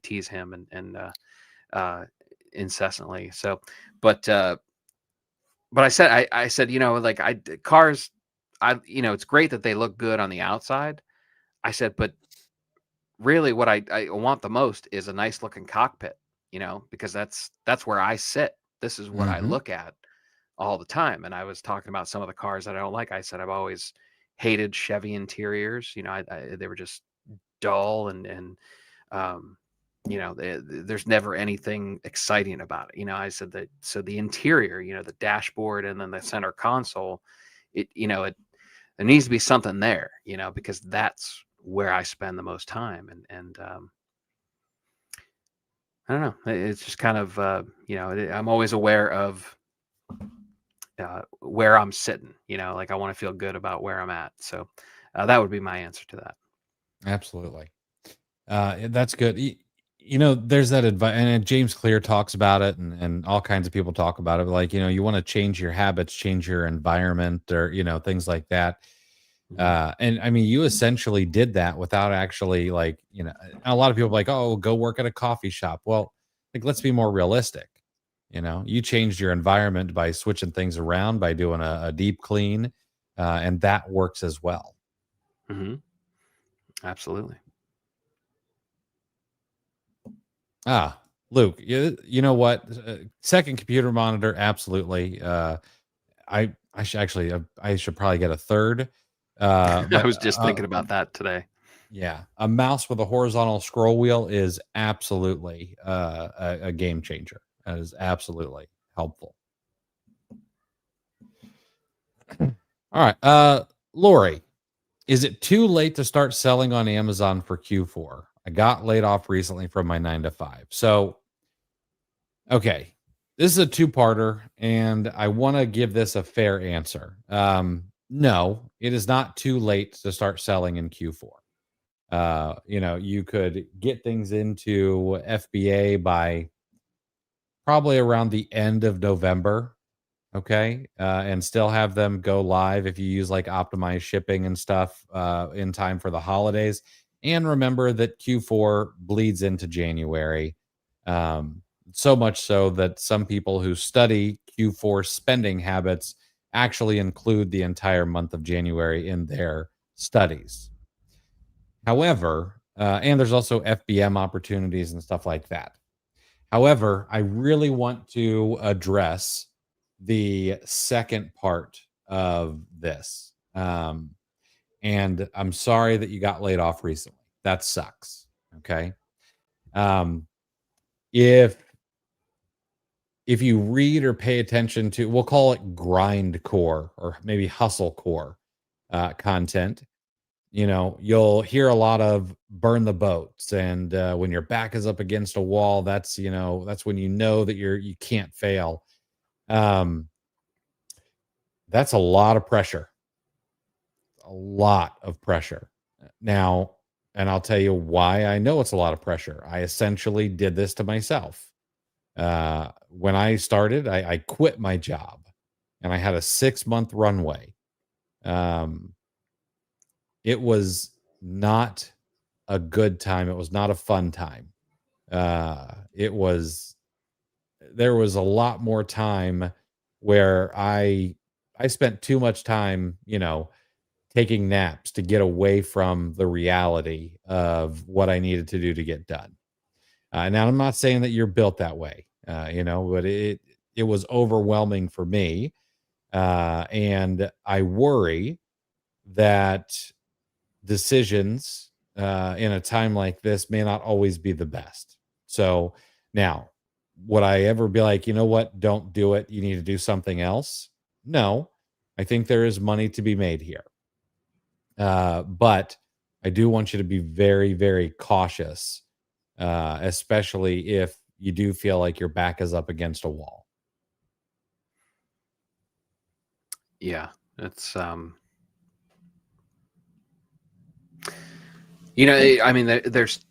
tease him uh, incessantly. So, but I said like cars, it's great that they look good on the outside. I said, but really what I want the most is a nice looking cockpit, because that's where I sit. This is what I Hmm. look at all the time. And I was talking about some of the cars that I don't like. I said I've always hated Chevy interiors. They were just dull, and um, there's never anything exciting about it. I said that, so the interior, the dashboard and then the center console, it there needs to be something there, because that's where I spend the most time. And I don't know. It's just kind of I'm always aware of where I'm sitting. Like I want to feel good about where I'm at. So that would be my answer to that. Absolutely. That's good. There's that advice, and James Clear talks about it, and all kinds of people talk about it. Like, you want to change your habits, change your environment, or things like that. Hmm. And I mean, you essentially did that without actually, like, a lot of people are like, oh, go work at a coffee shop. Well, like, let's be more realistic. You changed your environment by switching things around, by doing a deep clean, and that works as well. Hmm. Absolutely. Ah, Luke, you know what? Second computer monitor, absolutely. I should actually, I should probably get a third. I But was just thinking about that today. yeah, a mouse with a horizontal scroll wheel is absolutely a game changer. That is absolutely helpful. All right, Lori, is it too late to start selling on Amazon for Q4? I got laid off recently from my 9 to 5. So, okay, this is a two-parter, and I want to give this a fair answer. No, it is not too late to start selling in Q4. You could get things into FBA by probably around the end of November. Okay. And still have them go live if you use like optimized shipping and stuff in time for the holidays. And remember that Q4 bleeds into January. Um, so much so that some people who study Q4 spending habits actually include the entire month of January in their studies. However, and there's also FBM opportunities and stuff like that. However, I really want to address the second part of this. And I'm sorry that you got laid off recently. That sucks. Okay. Um, if if you read or pay attention to, we'll call it grind core or maybe hustle core content, you'll hear a lot of burn the boats, and when your back is up against a wall, that's when that you can't fail. um that's a lot of pressure, a lot of pressure. Now, and I'll tell you why I know it's a lot of pressure. I essentially did this to myself. When I started, I quit my job, and I had a 6-month runway. um it was not a good time. It was not a fun time. It was There was a lot more time where I spent too much time, taking naps to get away from the reality of what I needed to do to get done. Now I'm not saying that you're built that way, but it was overwhelming for me. And I worry that decisions in a time like this may not always be the best. So now, would I ever be like, you know what? Don't do it. You need to do something else. No, I think there is money to be made here. But I do want you to be very, very cautious, especially if you do feel like your back is up against a wall. Yeah, it's I mean, there's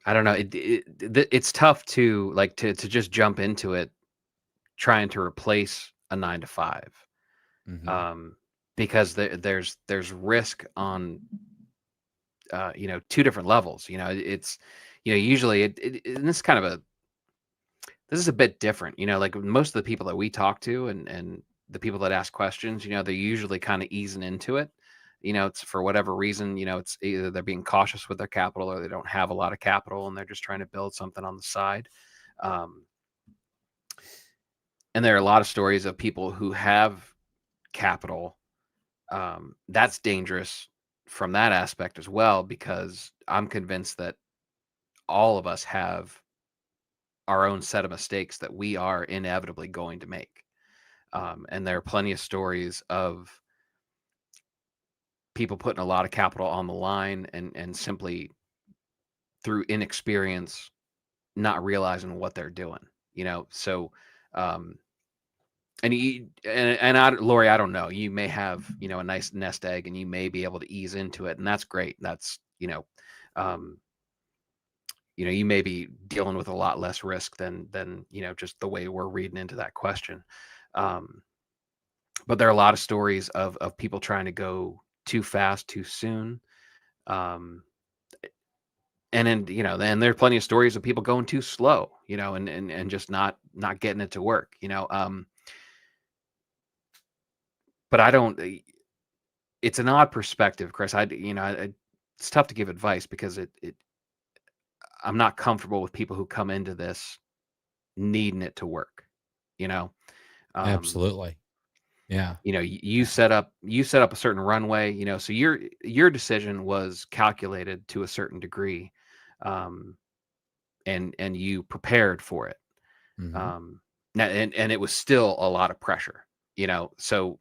I don't know. It's tough to like to just jump into it trying to replace a 9 to 5, Hmm. um, because there's risk on two different levels. It's usually and this is a bit different. Like most of the people that we talk to and the people that ask questions, they're usually kind of easing into it. It's for whatever reason, it's either they're being cautious with their capital or they don't have a lot of capital and they're just trying to build something on the side. Um, and there are a lot of stories of people who have capital. That's dangerous from that aspect as well, because I'm convinced that all of us have our own set of mistakes that we are inevitably going to make. And there are plenty of stories of people putting a lot of capital on the line and simply through inexperience not realizing what they're doing. So um, Lori, I don't know. You may have a nice nest egg and you may be able to ease into it, and that's great. That's um, you may be dealing with a lot less risk than just the way we're reading into that question. Um, but there are a lot of stories of people trying to go too fast too soon. Um, and then then there are plenty of stories of people going too slow, and just not getting it to work. But I don't. It's an odd perspective, Chris. It's tough to give advice because I'm not comfortable with people who come into this needing it to work. You know, um, Absolutely. Yeah. you set up a certain runway. So your decision was calculated to a certain degree, um, and you prepared for it. Hmm. Um, and it was still a lot of pressure. So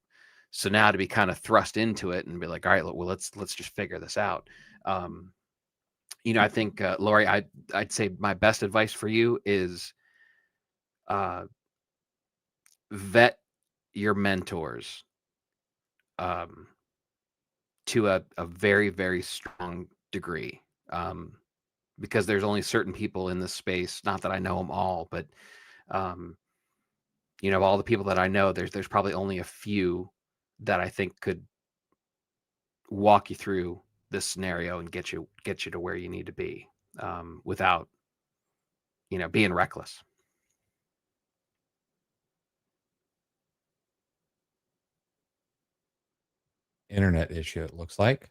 So now to be kind of thrust into it and be like, all right, well, let's just figure this out. I think, Lori, I'd say my best advice for you is vet your mentors um, to a very, very strong degree. Because there's only certain people in this space, not that I know them all, but all the people that I know, there's probably only a few that I think could walk you through this scenario and get you to where you need to be without being reckless. Internet issue, it looks like.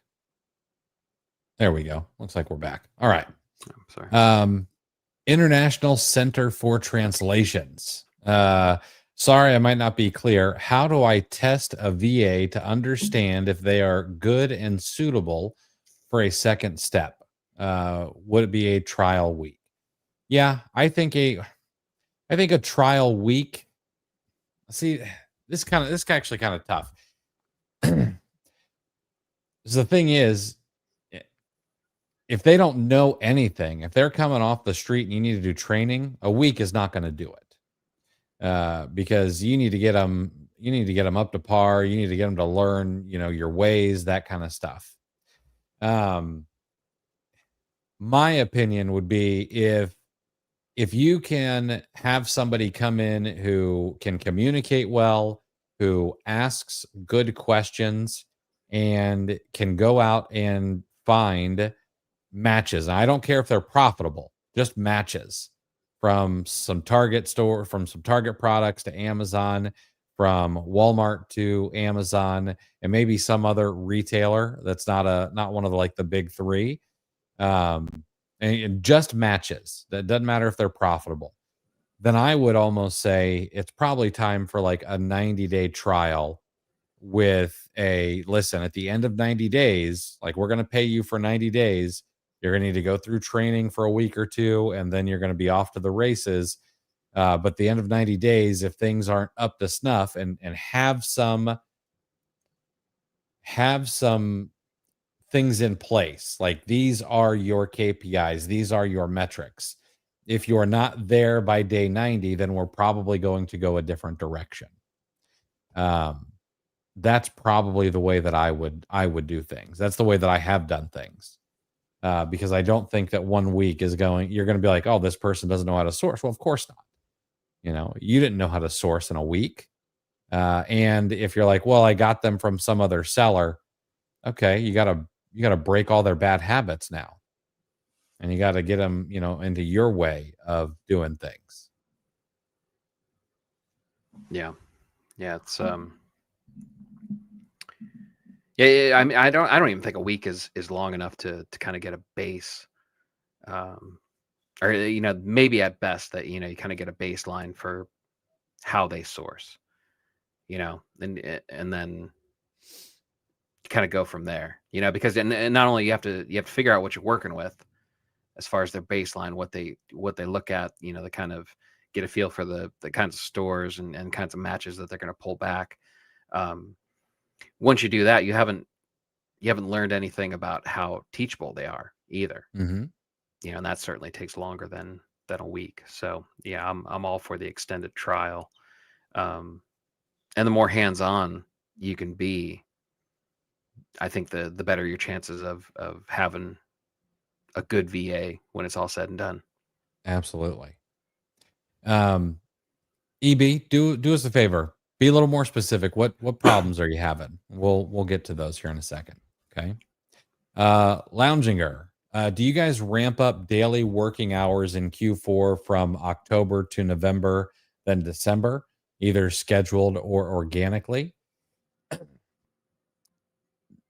There we go. Looks like we're back. All right. I'm sorry. International Center for Translations. Sorry, I might not be clear. How do I test a VA to understand if they are good and suitable for a second step? Would it be a trial week? Yeah, I think a trial week. See, this actually kind of tough. So the thing is, if they don't know anything, if they're coming off the street and you need to do training, a week is not going to do it. Because you need to get them up to par. You need to get them to learn, your ways, that kind of stuff. My opinion would be if you can have somebody come in who can communicate well, who asks good questions, and can go out and find matches. And I don't care if they're profitable, just matches from some Target products to Amazon, from Walmart to Amazon, and maybe some other retailer that's not one of the big three. And just matches. That doesn't matter if they're profitable. Then I would almost say it's probably time for like a 90-day trial with listen, at the end of 90 days, like we're going to pay you for 90 days. You're going to need to go through training for a week or two, and then you're going to be off to the races. But at the end of 90 days, if things aren't up to snuff, and have some things in place, like these are your KPIs, these are your metrics. If you're not there by day 90, then we're probably going to go a different direction. That's probably the way that I would do things. That's the way that I have done things. Because I don't think that 1 week you're going to be like, oh, this person doesn't know how to source. Well, of course not. You didn't know how to source in a week. And if you're like, well, I got them from some other seller. Okay. You got to break all their bad habits now. And you got to get them, into your way of doing things. Yeah. It's yeah. I mean, I don't even think a week is long enough to kind of get a base, or maybe at best that you kind of get a baseline for how they source, and then kind of go from there, because and not only you have to figure out what you're working with as far as their baseline, what they look at, to kind of get a feel for the kinds of stores and kinds of matches that they're going to pull back. Once you do that, you haven't learned anything about how teachable they are either. Mm-hmm. And that certainly takes longer than a week. So yeah, I'm all for the extended trial. And the more hands-on you can be, I think the better your chances of having a good VA when it's all said and done. Absolutely. EB, do us a favor. Be a little more specific. What problems are you having? We'll get to those here in a second. Okay. Lounger. Do you guys ramp up daily working hours in Q4 from October to November, then December, either scheduled or organically?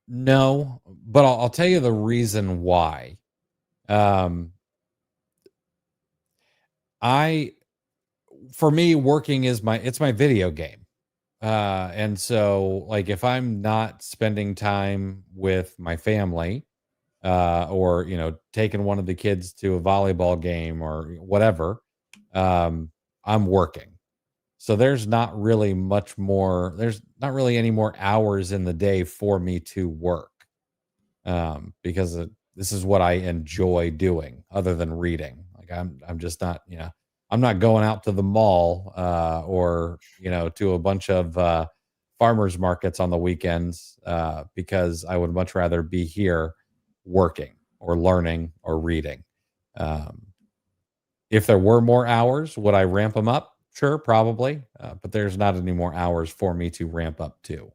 No, but I'll tell you the reason why. For me, working is my video game. And so like if I'm not spending time with my family, or taking one of the kids to a volleyball game or whatever, I'm working. So there's not really much more. There's not really any more hours in the day for me to work, because this is what I enjoy doing, other than reading. Like I'm just not, I'm not going out to the mall, or to a bunch of farmers markets on the weekends, because I would much rather be here working or learning or reading. Um, if there were more hours, would I ramp them up? Sure, probably. But there's not any more hours for me to ramp up to.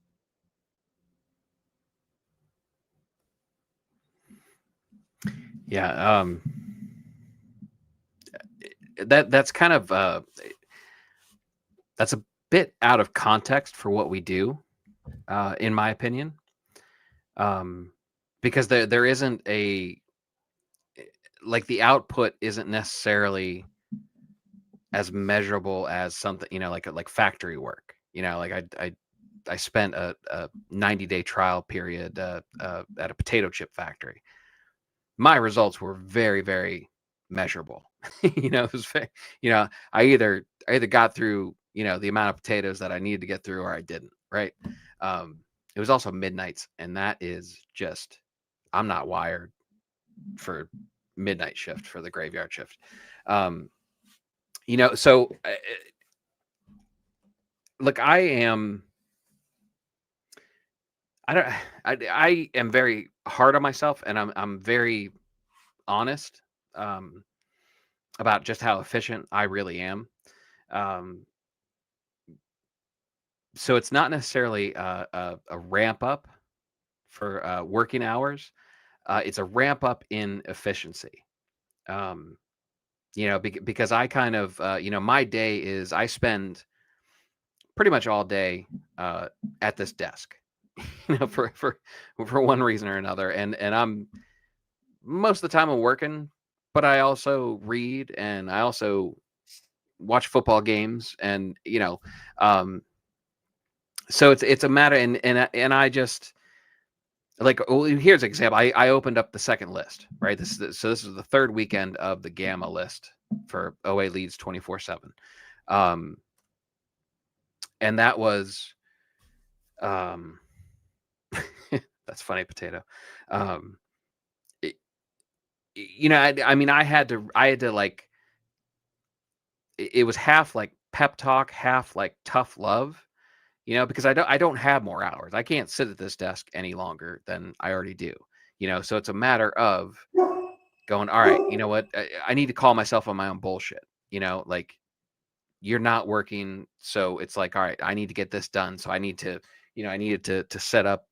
Yeah. That's kind of that's a bit out of context for what we do, in my opinion. Because there isn't like the output isn't necessarily as measurable as something, like factory work. Like I spent a 90-day trial period at a potato chip factory. My results were very, very measurable. It was I either got through the amount of potatoes that I needed to get through, or I didn't. Right. It was also midnights, and that is just, I'm not wired for midnight shift, for the graveyard shift. So look, I don't, I am very hard on myself, and I'm very honest, about just how efficient I really am. Um, so it's not necessarily a ramp up for working hours. It's a ramp up in efficiency. Um, because I kind of, my day is, I spend pretty much all day at this desk, for one reason or another, and I'm most of the time I'm working, but I also read, and I also watch football games, and um, so it's a matter, and I just, like, well, here's an example. I opened up the second list, right? This is the third weekend of the Gamma list for OA Leads 24/7. Um, and that was, um, that's funny, potato. Um, it, I mean, I had to like, it was half like pep talk, half like tough love, because I don't have more hours. I can't sit at this desk any longer than I already do. So it's a matter of going, all right, you know what? I need to call myself on my own bullshit. Like, you're not working, so it's like, all right, I need to get this done. So I need to, I needed to set up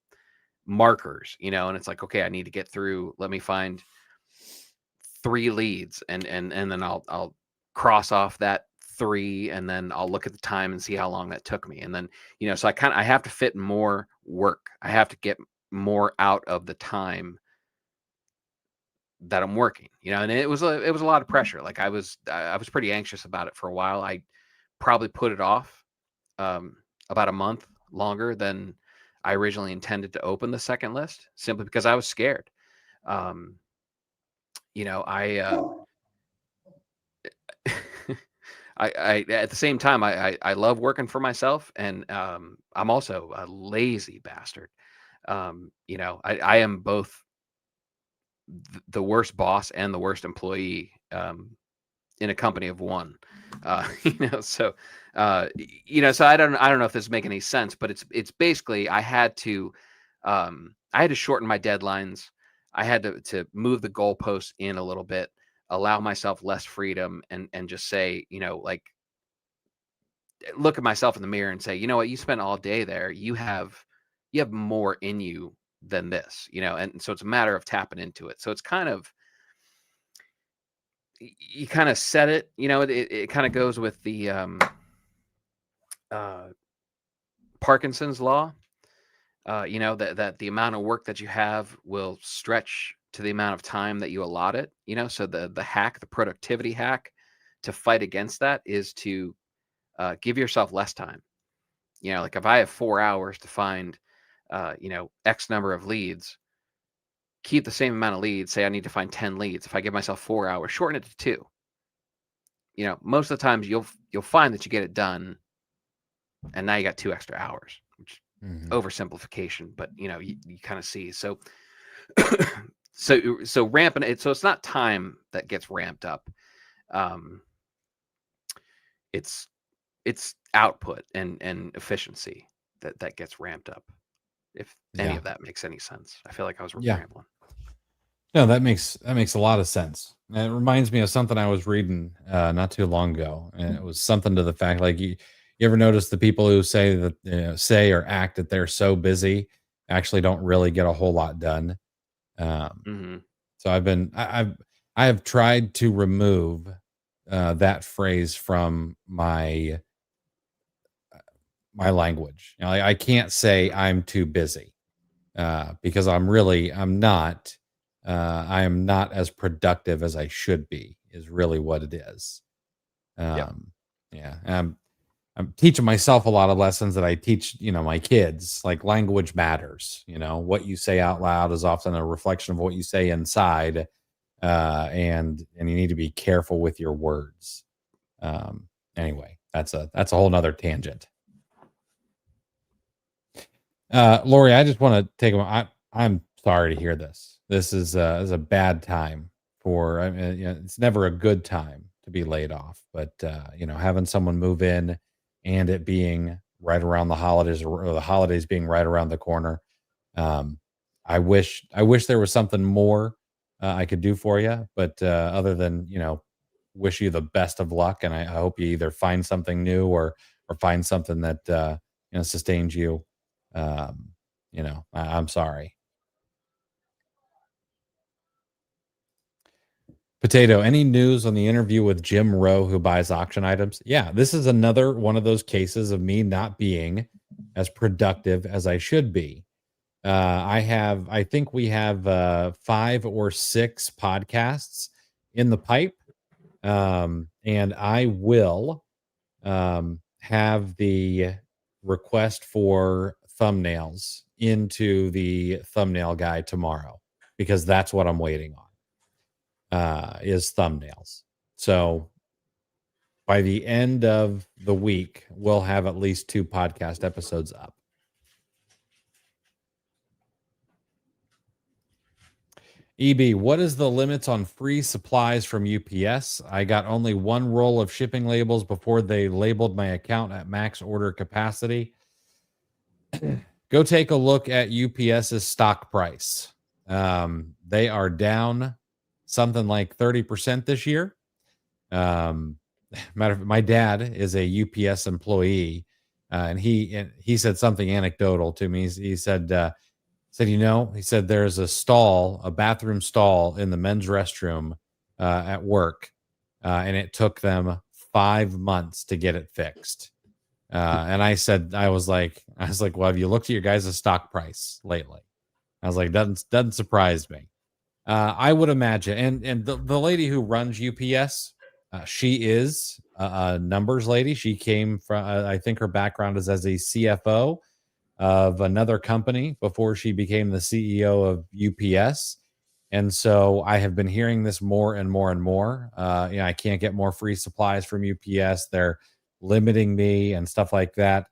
markers, and it's like, okay, I need to get through. Let me find 3 leads, and then I'll cross off that 3, and then I'll look at the time and see how long that took me. And then, so I have to fit more work. I have to get more out of the time that I'm working, and it was a lot of pressure. Like, I was pretty anxious about it for a while. I probably put it off about a month longer than I originally intended to open the second list, simply because I was scared. Um, I I at the same time, I love working for myself, and I'm also a lazy bastard. I am both the worst boss and the worst employee, in a company of one. So so I don't know if this is making any sense, but it's basically, I had to shorten my deadlines. I had to move the goalposts in a little bit, allow myself less freedom, and just say, like, look at myself in the mirror and say, you know what, you spent all day there. You have more in you than this, and so it's a matter of tapping into it. So it's kind of, you kind of set it, it kind of goes with the uh, Parkinson's law, that the amount of work that you have will stretch to the amount of time that you allot it. So the productivity hack to fight against that is to give yourself less time. Like, if I have 4 hours to find, X number of leads, keep the same amount of leads. Say I need to find 10 leads. If I give myself 4 hours, shorten it to 2. Most of the times you'll find that you get it done and now you got 2 extra hours, which Mhm. oversimplification, but you kind of see. So so ramping it. So it's not time that gets ramped up. It's output and efficiency that gets ramped up. If any Yeah. of that makes any sense. I feel like I was Yeah. rambling. No, that makes a lot of sense. And it reminds me of something I was reading not too long ago, and it was something to the fact like you ever notice the people who say that say or act that they're so busy actually don't really get a whole lot done. Um, Hmm. so I have tried to remove that phrase from my language. I can't say I'm too busy because I'm not. I am not as productive as I should be. Is really what it is. Yep. Yeah, I'm teaching myself a lot of lessons that I teach, my kids. Like language matters. What you say out loud is often a reflection of what you say inside, and you need to be careful with your words. Um, anyway, that's a whole nother tangent. Lori, I just want to take a I'm sorry to hear this. This is a bad time for, I mean, it's never a good time to be laid off, but having someone move in and it being right around the holidays or the holidays being right around the corner. Um, I wish there was something more I could do for you, but other than, wish you the best of luck. And I hope you either find something new or find something that, sustains you. um, I'm sorry. Potato, any news on the interview with Jim Rowe who buys auction items? Yeah, this is another one of those cases of me not being as productive as I should be. I think we have 5 or 6 podcasts in the pipe. And I will have the request for thumbnails into the thumbnail guy tomorrow because that's what I'm waiting on is thumbnails. So by the end of the week, we'll have at least 2 podcast episodes up. EB, what is the limits on free supplies from UPS? I got only 1 roll of shipping labels before they labeled my account at max order capacity. Go take a look at UPS's stock price. They are down something like 30% this year. Matter of fact, my dad is a UPS employee, and he said something anecdotal to me. He said, he said there's a bathroom stall in the men's restroom at work, and it took them 5 months to get it fixed. And I was like, well, have you looked at your guys' stock price lately? I was like, doesn't surprise me. I would imagine, and the lady who runs UPS, she is a numbers lady. She came from, I think her background is as a CFO of another company before she became the CEO of UPS. And so I have been hearing this more and more and more. I can't get more free supplies from UPS. They're limiting me and stuff like that.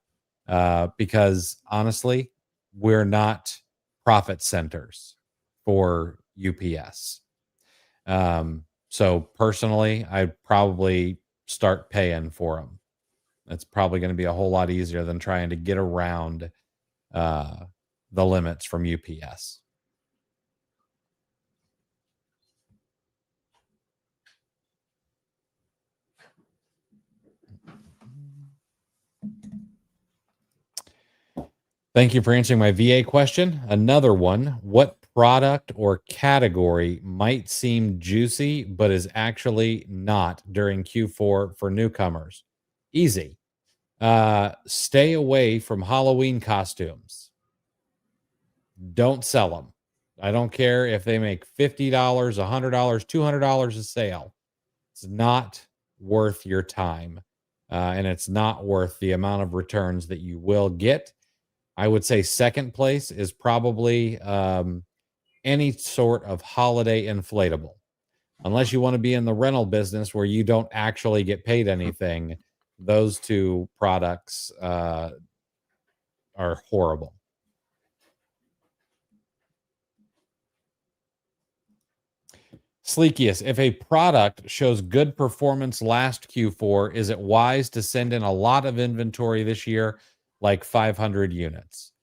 Because honestly, we're not profit centers for UPS. So personally, I'd probably start paying for them. That's probably going to be a whole lot easier than trying to get around uh, the limits from UPS. Thank you for answering my VA question. Another one. What product or category might seem juicy but is actually not during Q4 for newcomers? Easy. Stay away from Halloween costumes. Don't sell them. I don't care if they make $50, $100, $200 a sale. It's not worth your time. And it's not worth the amount of returns that you will get. I would say second place is probably any sort of holiday inflatable. Unless you want to be in the rental business where you don't actually get paid anything, those two products are horrible. Sleekiest, if a product shows good performance last Q4, is it wise to send in a lot of inventory this year, like 500 units?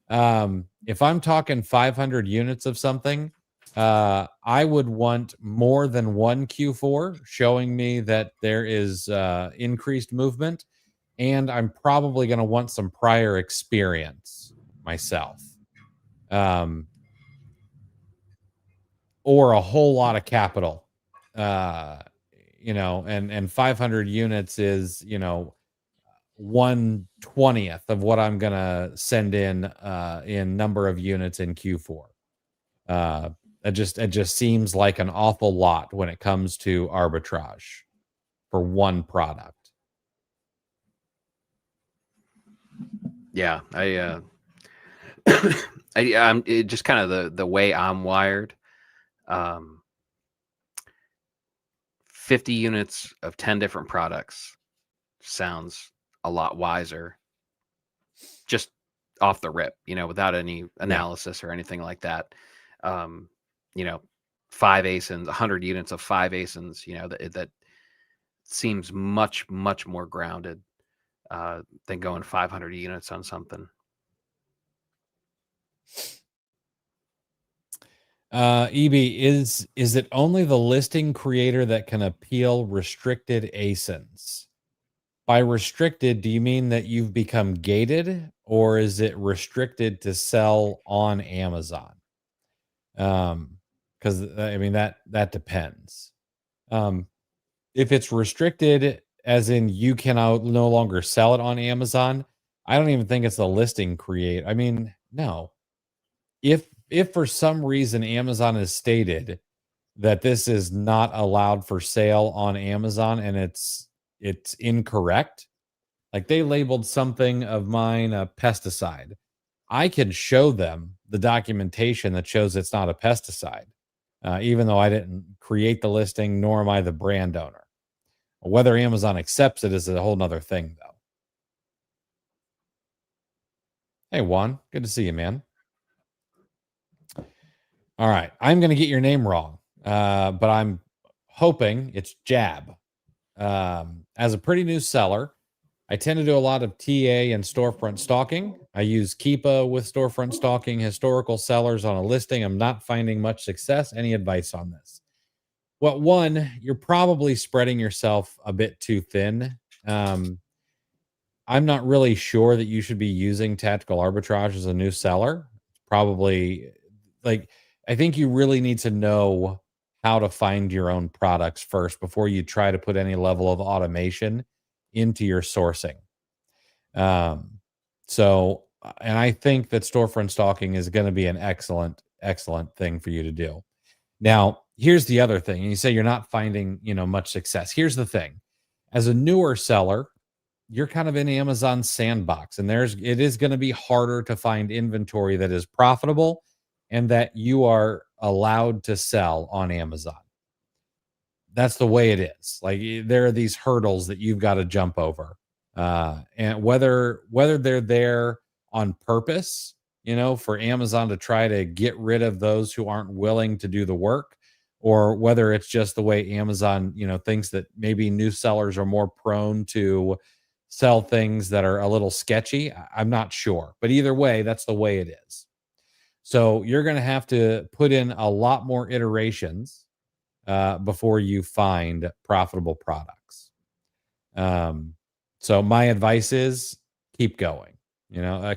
If I'm talking 500 units of something, I would want more than one Q4 showing me that there is increased movement, and I'm probably going to want some prior experience myself. Or a whole lot of capital. Uh, and 500 units is, 1/20th of what I'm gonna send in number of units in Q4. It just seems like an awful lot when it comes to arbitrage for one product. Yeah, I'm it just kind of the way I'm wired. 50 units of 10 different products sounds a lot wiser, just off the rip, without any analysis or anything like that. Um, you know, 5 ASINs, 100 units of 5 ASINs, that seems much, much more grounded than going 500 units on something. EB, is it only the listing creator that can appeal restricted ASINs? By restricted, do you mean that you've become gated, or is it restricted to sell on Amazon? Because I mean that depends. If it's restricted, as in you can no longer sell it on Amazon, I don't even think it's the listing create. I mean, no. If for some reason Amazon has stated that this is not allowed for sale on Amazon and it's incorrect, like they labeled something of mine a pesticide, I can show them the documentation that shows it's not a pesticide, even though I didn't create the listing, nor am I the brand owner. Whether Amazon accepts it is a whole nother thing, though. Hey, Juan, good to see you, man. All right, I'm going to get your name wrong, but I'm hoping it's Jab. As a pretty new seller, I tend to do a lot of TA and storefront stalking. I use Keepa with storefront stalking historical sellers on a listing. I'm not finding much success. Any advice on this? Well, one, you're probably spreading yourself a bit too thin. I'm not really sure that you should be using tactical arbitrage as a new seller. Probably, like, I think you really need to know how to find your own products first before you try to put any level of automation into your sourcing. And I think that storefront stalking is going to be an excellent, excellent thing for you to do. Now, here's the other thing. You say you're not finding, much success. Here's the thing. As a newer seller, you're kind of in Amazon's sandbox, and it is going to be harder to find inventory that is profitable and that you are allowed to sell on Amazon. That's the way it is. Like, there are these hurdles that you've got to jump over. And whether they're there on purpose, for Amazon to try to get rid of those who aren't willing to do the work, or whether it's just the way Amazon, thinks that maybe new sellers are more prone to sell things that are a little sketchy. I'm not sure, but either way, that's the way it is. So you're going to have to put in a lot more iterations before you find profitable products. So my advice is keep going. I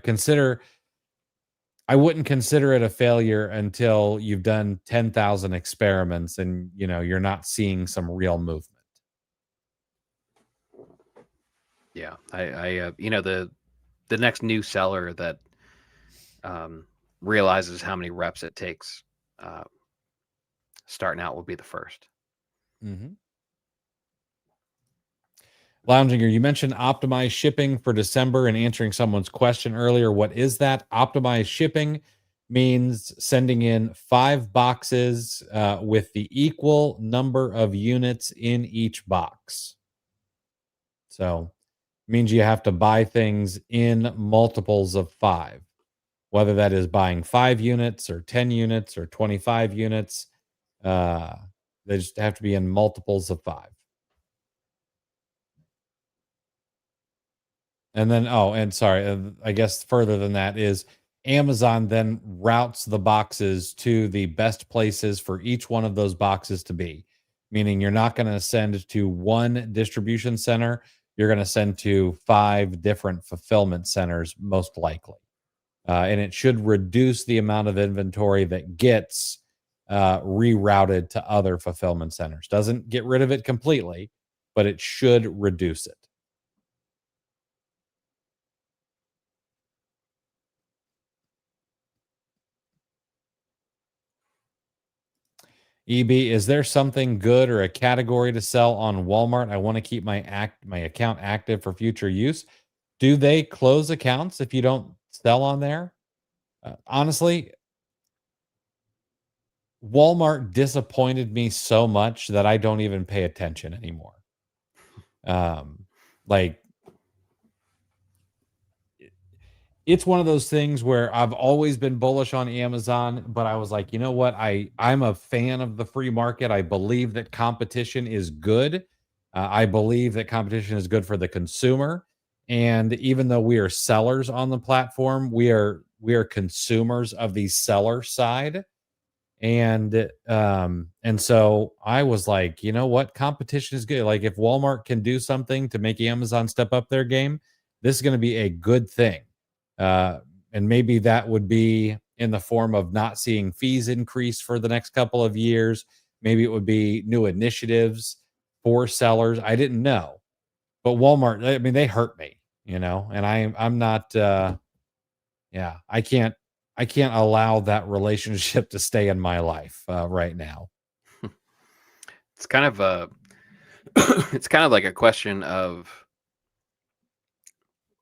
wouldn't consider it a failure until you've done 10,000 experiments and you're not seeing some real movement. Yeah, the next new seller that realizes how many reps it takes starting out will be the first. Mm-hmm. Lounginger, you mentioned optimized shipping for December and answering someone's question earlier. What is that? Optimized shipping means sending in 5 boxes with the equal number of units in each box. So means you have to buy things in multiples of 5, whether that is buying 5 units or 10 units or 25 units. Uh, they just have to be in multiples of 5. And then, oh, and sorry, I guess further than that is Amazon then routes the boxes to the best places for each one of those boxes to be. Meaning you're not going to send to one distribution center, you're going to send to 5 different fulfillment centers, most likely. And it should reduce the amount of inventory that gets rerouted to other fulfillment centers. Doesn't get rid of it completely, but it should reduce it. EB, is there something good or a category to sell on Walmart? I want to keep my account active for future use. Do they close accounts if you don't sell on there? Honestly, Walmart disappointed me so much that I don't even pay attention anymore. Like it's one of those things where I've always been bullish on Amazon, but I was like, you know what? I'm a fan of the free market. I believe that competition is good. I believe that competition is good for the consumer. And even though we are sellers on the platform, we are consumers of the seller side. And so I was like, you know what? Competition is good. Like if Walmart can do something to make Amazon step up their game, this is going to be a good thing. Uh, and maybe that would be in the form of not seeing fees increase for the next couple of years. Maybe it would be new initiatives for sellers. I didn't know, but Walmart, I mean, they hurt me, and I'm not, yeah, I can't allow that relationship to stay in my life right now. It's kind of a it's kind of like a question of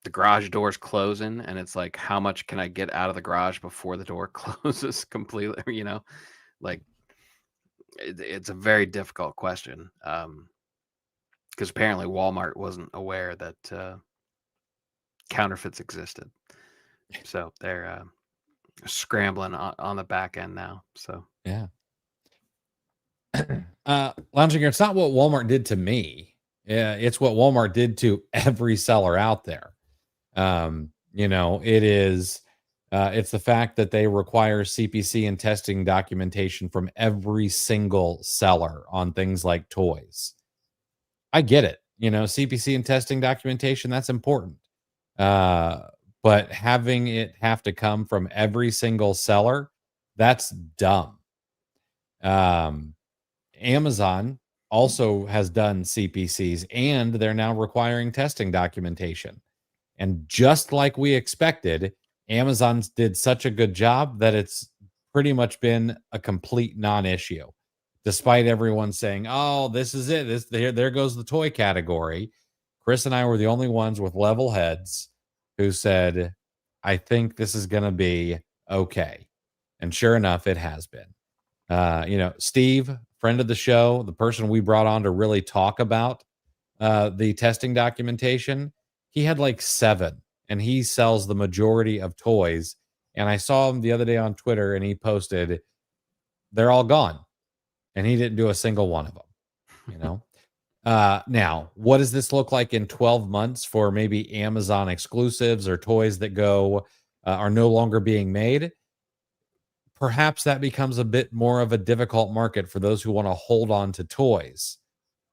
the garage doors closing, and it's like, how much can I get out of the garage before the door closes completely? Like it's a very difficult question, because apparently Walmart wasn't aware that counterfeits existed, so they're scrambling on the back end now. So Yeah. Lounging here, it's not what Walmart did to me. Yeah, it's what Walmart did to every seller out there. It's the fact that they require CPC and testing documentation from every single seller on things like toys. I get it. CPC and testing documentation, that's important. Uh, but having it have to come from every single seller, that's dumb. Um, Amazon also has done CPCs and they're now requiring testing documentation. And just like we expected, Amazon's did such a good job that it's pretty much been a complete non-issue. Despite everyone saying, "Oh, this is it. There goes the toy category." Chris and I were the only ones with level heads who said, "I think this is going to be okay." And sure enough, it has been. Steve, friend of the show, the person we brought on to really talk about the testing documentation, he had like 7, and he sells the majority of toys. And I saw him the other day on Twitter, and he posted, "They're all gone," and he didn't do a single one of them. You know. Now, what does this look like in 12 months for maybe Amazon exclusives or toys that are no longer being made? Perhaps that becomes a bit more of a difficult market for those who want to hold on to toys.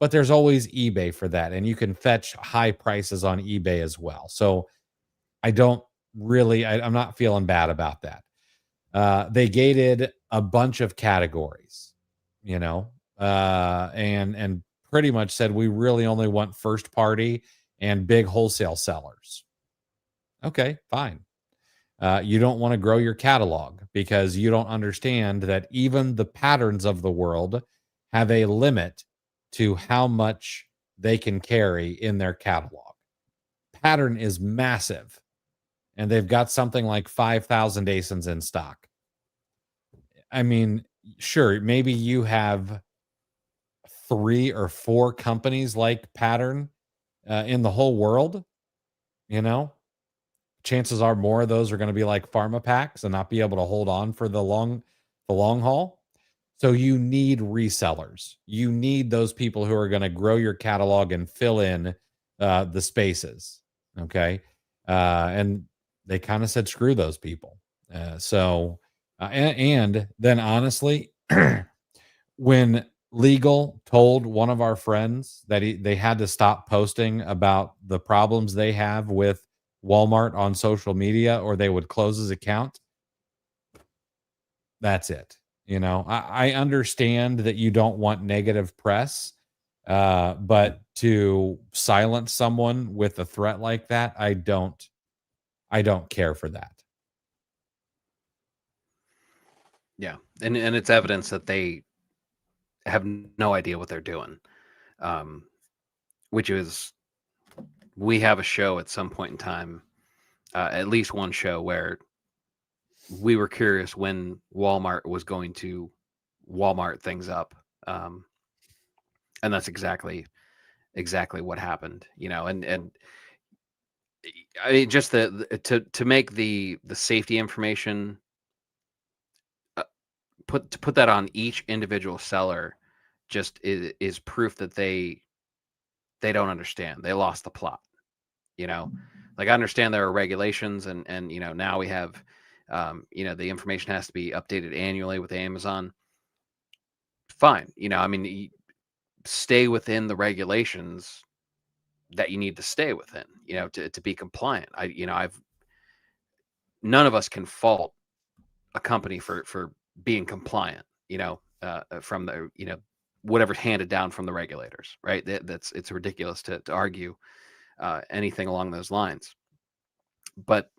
But there's always eBay for that, and you can fetch high prices on eBay as well. So I don't really, I'm not feeling bad about that. They gated a bunch of categories, and pretty much said we really only want first party and big wholesale sellers. Okay, fine. You don't want to grow your catalog because you don't understand that even the patterns of the world have a limit to how much they can carry in their catalog. Pattern is massive, and they've got something like 5,000 ASINs in stock. I mean, sure, maybe you have 3 or 4 companies like Pattern in the whole world, you know, chances are more of those are going to be like pharma packs and not be able to hold on for the long haul. So you need resellers. You need those people who are going to grow your catalog and fill in the spaces. Okay. And they kind of said, screw those people. And then honestly, when legal told one of our friends that they had to stop posting about the problems they have with Walmart on social media or they would close his account, that's it. You know, I understand that you don't want negative press, but to silence someone with a threat like that, I don't care for that. Yeah, and it's evidence that they have no idea what they're doing. Um, which is, we have a show at some point in time, at least one show where we were curious when Walmart was going to Walmart things up, um, and that's exactly what happened. You know, and I mean, just to make the safety information, uh, put that on each individual seller, just is proof that they don't understand. They lost the plot. You know, like, I understand there are regulations, and you know, now we have, you know, the information has to be updated annually with Amazon. Fine, you know, I mean, stay within the regulations that you need to stay within, you know, to be compliant. You know, none of us can fault a company for being compliant, you know, from the, you know, whatever's handed down from the regulators, right? It's ridiculous to argue anything along those lines. But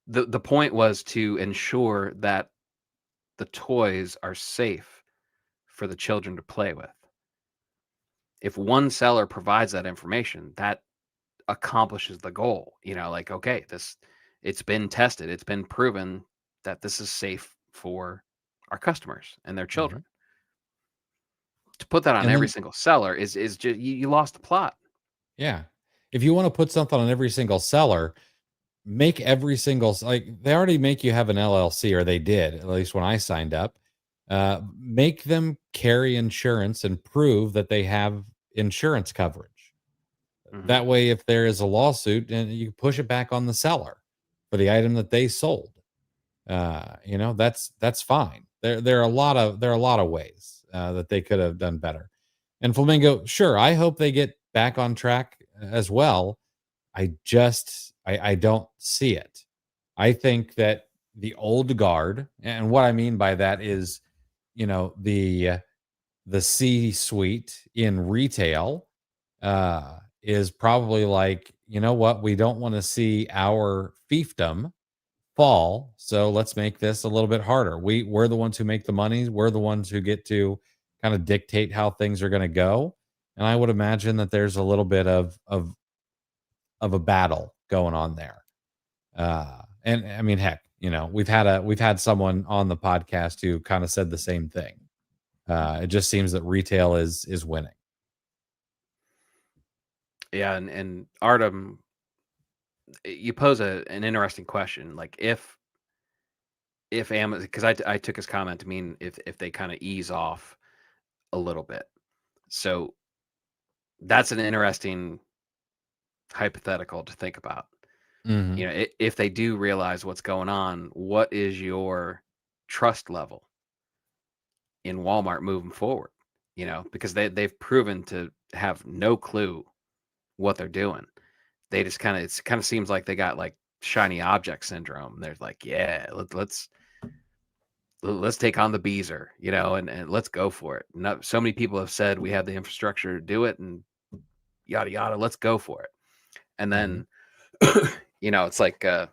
the point was to ensure that the toys are safe for the children to play with. If one seller provides that information, that accomplishes the goal. You know, like, okay, it's been tested, it's been proven that this is safe for our customers and their Mhm. children. To put that on And every then, single seller is just, you lost the plot. yeah, if you want to put something on every single seller, make every single like they already make you have an LLC, or they did at least when I signed up. Make them carry insurance and prove that they have insurance coverage. Hmm. That way, if there is a lawsuit, and you push it back on the seller for the item that they sold. You know, that's fine. There are a lot of ways that they could have done better. And Flamingo, sure, I hope they get back on track as well. I don't see it. I think that the old guard, and what I mean by that is, you know, the C suite in retail is probably like, you know what, we don't want to see our fiefdom fall, so let's make this a little bit harder. We're the ones who make the money. We're the ones who get to kind of dictate how things are going to go. And I would imagine that there's a little bit of a battle going on there. And I mean, heck, you know, we've had someone on the podcast who kind of said the same thing. It just seems that retail is winning. Yeah, and Artem, you pose an interesting question. Like, if Amazon, because I took his comment to mean if they kind of ease off a little bit. So that's an interesting hypothetical to think about. Hmm. You know, if they do realize what's going on, what is your trust level in Walmart moving forward? You know, because they've proven to have no clue what they're doing. They just kind of seems like they got like shiny object syndrome. They're like, yeah, let's take on the Beezer, you know, and let's go for it. Not so many people have said we have the infrastructure to do it, and yada yada. Let's go for it. And Hmm. then, you know, it's like, I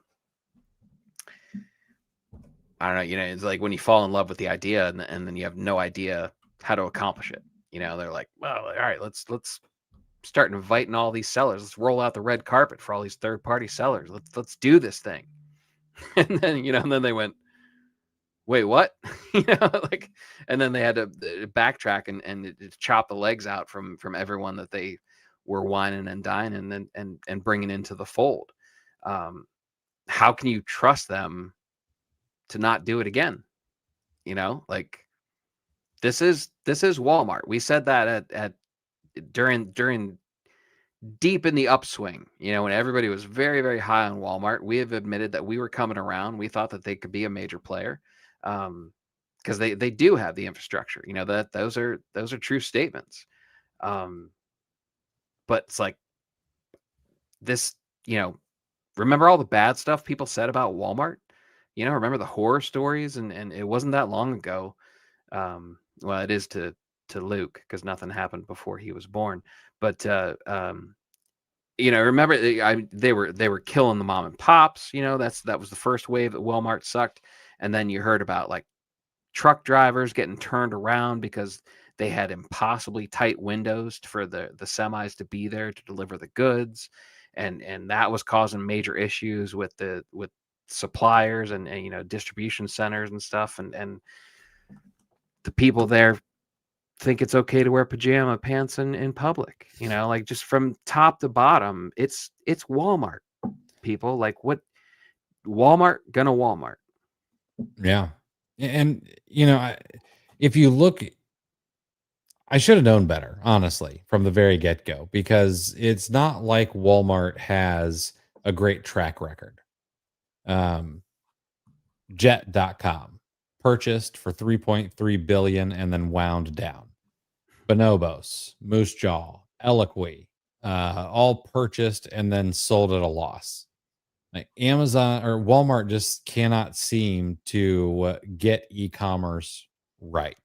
don't know, you know, it's like when you fall in love with the idea, and then you have no idea how to accomplish it. You know, they're like, well, all right, let's start inviting all these sellers. Let's roll out the red carpet for all these third party sellers. Let's do this thing. And then, you know, and then they went, wait, what? You know, like, and then they had to backtrack and chop the legs out from everyone that they were whining and dining and bringing into the fold. How can you trust them to not do it again? Like this is Walmart. We said that at during deep in the upswing, when everybody was very, very high on Walmart. We have admitted that we were coming around. We thought that they could be a major player, because they do have the infrastructure. That those are true statements. But it's like this. Remember all the bad stuff people said about Walmart? Remember the horror stories, and it wasn't that long ago. Well, it is to Luke, because nothing happened before he was born. But remember, they were killing the mom and pops. That was the first wave that Walmart sucked, and then you heard about like truck drivers getting turned around because they had impossibly tight windows for the semis to be there to deliver the goods, and that was causing major issues with suppliers and distribution centers and stuff, and the people there think it's okay to wear pajama pants in public. Like, just from top to bottom, it's Walmart, people. Like, what? Walmart gonna Walmart. Yeah. And, if you look, I should have known better, honestly, from the very get go, because it's not like Walmart has a great track record. Um, Jet.com purchased for 3.3 billion and then wound down. Bonobos, Moose Jaw, Eloquy, all purchased and then sold at a loss. Like, Amazon or Walmart just cannot seem to get e-commerce right.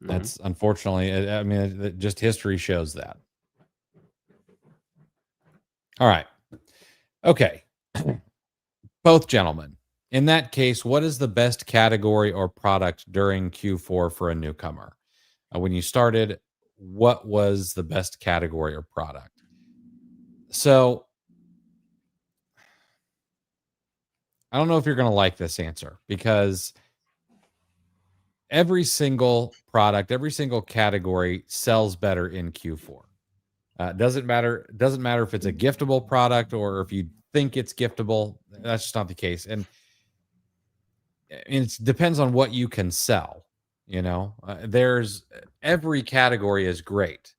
That's unfortunately, I mean, just history shows that. All right. Okay. Both gentlemen. In that case, what is the best category or product during Q4 for a newcomer? When you started, what was the best category or product? So I don't know if you're going to like this answer, because every single product, every single category sells better in Q4. Doesn't matter if it's a giftable product or if you think it's giftable. That's just not the case. And it depends on what you can sell. There's every category is great.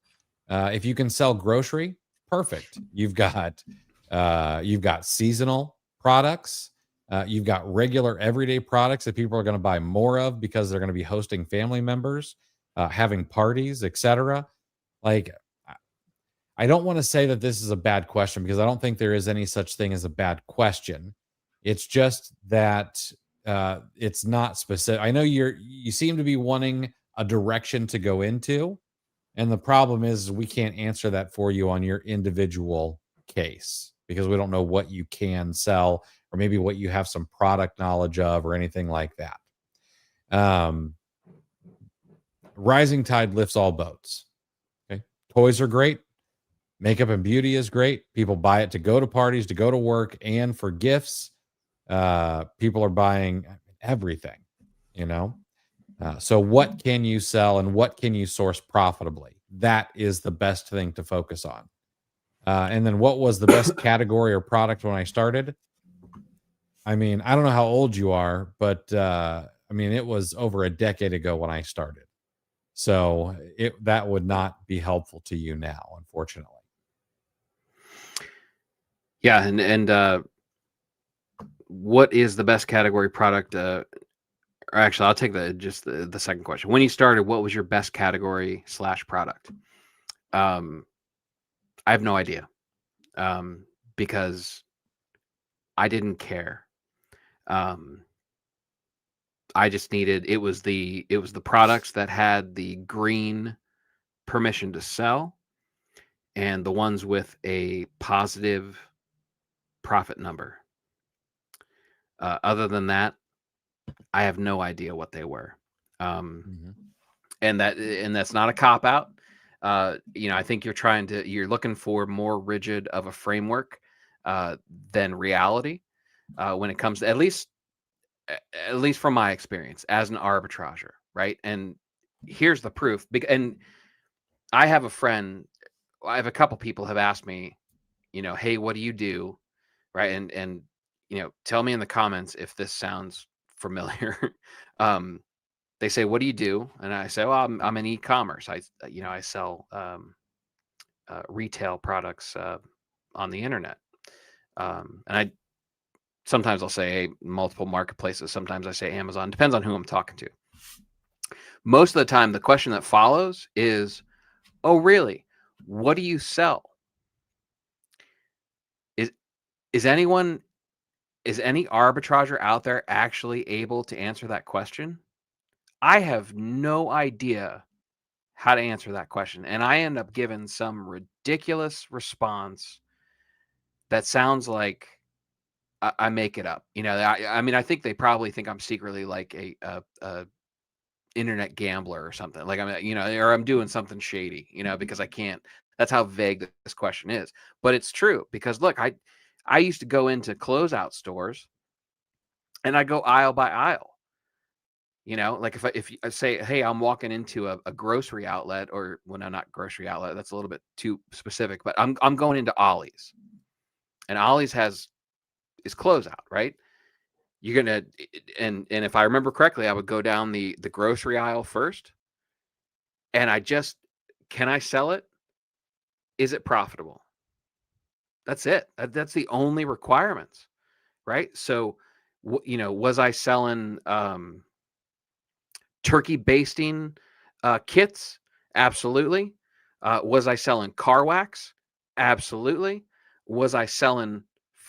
If you can sell grocery, perfect. You've got seasonal products. You've got regular everyday products that people are going to buy more of because they're going to be hosting family members, having parties, etc. Like, I don't want to say that this is a bad question, because I don't think there is any such thing as a bad question. It's just that it's not specific. I know you seem to be wanting a direction to go into, and the problem is we can't answer that for you on your individual case, because we don't know what you can sell, or maybe what you have some product knowledge of, or anything like that. Rising tide lifts all boats. Okay. Toys are great. Makeup and beauty is great. People buy it to go to parties, to go to work, and for gifts. People are buying everything, so what can you sell and what can you source profitably? That is the best thing to focus on. And then, what was the best category or product when I started? I mean, I don't know how old you are, but it was over a decade ago when I started. So that would not be helpful to you now, unfortunately. Yeah, and what is the best category product? Or actually, I'll take the second question. When you started, what was your best category / product? I have no idea, because I didn't care. I just needed, it was the products that had the green permission to sell, and the ones with a positive profit number. Other than that, I have no idea what they were. And that's not a cop out. I think you're looking for more rigid of a framework than reality when it comes to, at least from my experience as an arbitrager, right? And here's the proof. And I have a friend I have a couple people have asked me, hey, what do you do? Right. And, tell me in the comments if this sounds familiar. um, they say, what do you do? And I say, well, I'm in e-commerce. I sell retail products on the internet. And sometimes I'll say, hey, multiple marketplaces. Sometimes I say Amazon. Depends on who I'm talking to. Most of the time, the question that follows is, oh, really? What do you sell? Is any arbitrager out there actually able to answer that question? I have no idea how to answer that question. And I end up giving some ridiculous response that sounds like I make it up. I mean, I think they probably think I'm secretly like a internet gambler or something. Like or I'm doing something shady, because I can't. That's how vague this question is. But it's true because look, I used to go into closeout stores and I go aisle by aisle. Like if I say, hey, I'm walking into a grocery outlet, or well, no, not grocery outlet. That's a little bit too specific. But I'm going into Ollie's, and Ollie's is closeout, right? You're gonna and if I remember correctly, I would go down the grocery aisle first, and can I sell it? Is it profitable? That's it. That's the only requirements, right? So, was I selling turkey basting kits? Absolutely. Was I selling car wax? Absolutely. Was I selling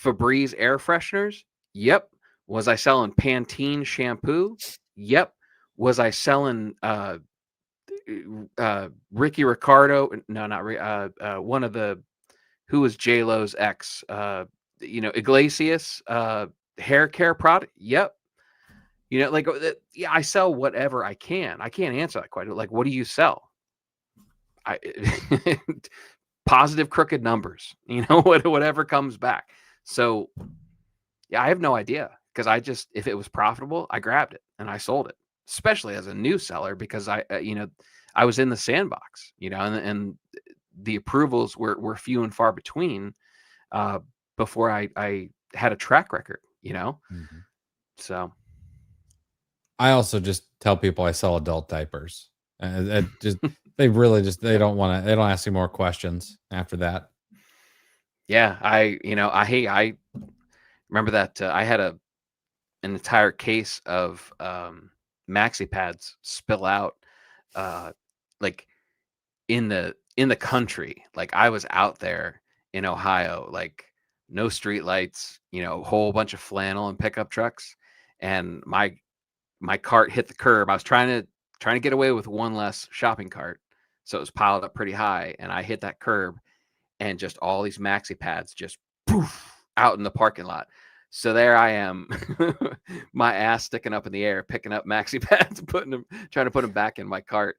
Febreze air fresheners? Yep. Was I selling Pantene shampoo? Yep. Was I selling Ricky Ricardo? No, not one of the who was J Lo's ex? Iglesias hair care product. Yep. Like, yeah, I sell whatever I can. I can't answer that question. Like, what do you sell? I positive crooked numbers, whatever comes back. So yeah, I have no idea because if it was profitable, I grabbed it and I sold it, especially as a new seller because I was in the sandbox, and the approvals were few and far between before I had a track record, Mhm. so. I also just tell people I sell adult diapers. They don't want to. They don't ask me more questions after that. Yeah, I remember that I had an entire case of maxi pads spill out, like in the country. Like I was out there in Ohio, like no street lights, a whole bunch of flannel and pickup trucks, and my cart hit the curb. I was trying to get away with one less shopping cart, so it was piled up pretty high, and I hit that curb, and just all these maxi pads just poof out in the parking lot. So there I am, my ass sticking up in the air, picking up maxi pads, trying to put them back in my cart,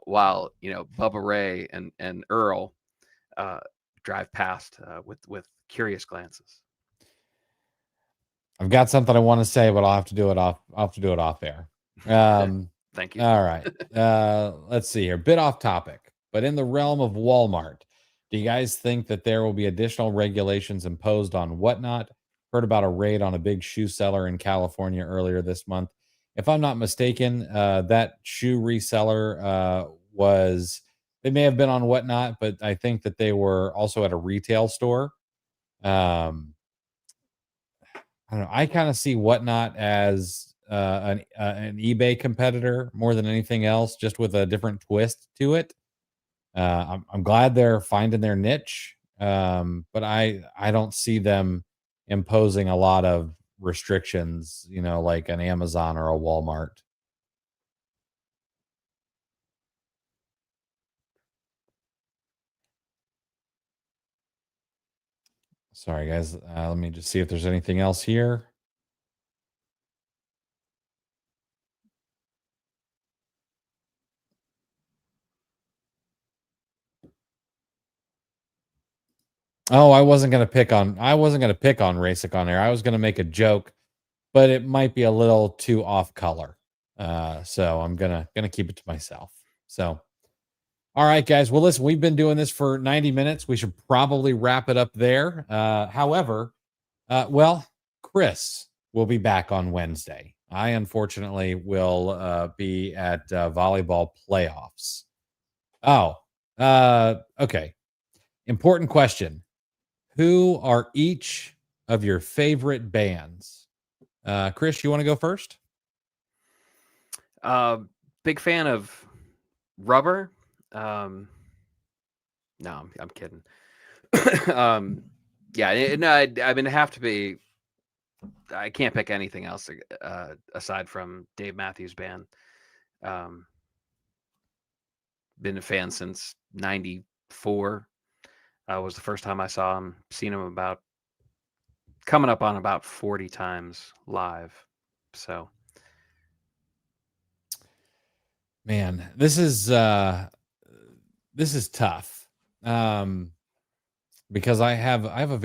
while Bubba Ray and Earl drive past with curious glances. I've got something I want to say, but I'll have to do it off. I'll have to do it off air. Thank you. All right. Let's see here. Bit off topic, but in the realm of Walmart, do you guys think that there will be additional regulations imposed on Whatnot? Heard about a raid on a big shoe seller in California earlier this month. If I'm not mistaken, that shoe reseller they may have been on Whatnot, but I think that they were also at a retail store. Um, I don't know. I kind of see Whatnot as an eBay competitor more than anything else, just with a different twist to it. I'm glad they're finding their niche, but I don't see them imposing a lot of restrictions, like an Amazon or a Walmart. Sorry, guys. Let me just see if there's anything else here. Oh, I wasn't gonna pick on Rasic on air. I was gonna make a joke, but it might be a little too off color. So I'm gonna keep it to myself. So All right, guys. Well, listen, we've been doing this for 90 minutes. We should probably wrap it up there. However, well, Chris will be back on Wednesday. I unfortunately will be at volleyball playoffs. Oh, okay. Important question. Who are each of your favorite bands? Chris, you want to go first? Uh, Big fan of Rubber. No, I'm kidding. Yeah, no, I mean, it have to be. I can't pick anything else aside from Dave Matthews Band. Um, been a fan since '94. Was the first time I saw him. Seen him about coming up on about 40 times live. So, Man, this is tough. Because I have a I have a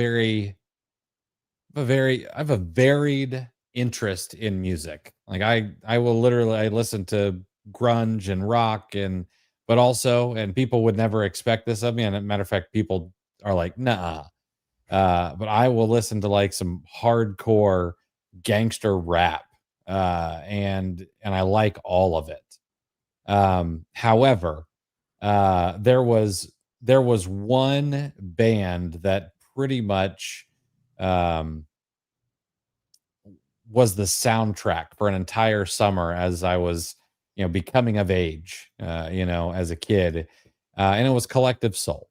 varied interest in music. Like I will literally I listen to grunge and rock and but also and people would never expect this of me. And as a matter of fact, people are like, nah. But I will listen to like some hardcore gangster rap. And I like all of it. However, there was one band that pretty much um was the soundtrack for an entire summer as I was, becoming of age, as a kid, and it was Collective Soul.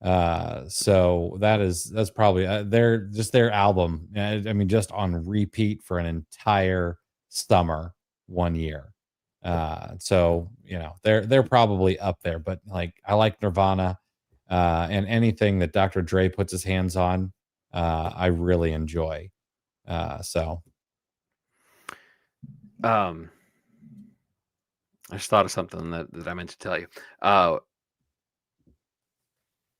So that's probably their album. I mean, just on repeat for an entire summer one year. So they're probably up there, but like I like Nirvana, and anything that Dr. Dre puts his hands on, I really enjoy. So um, I just thought of something that I meant to tell you. Uh,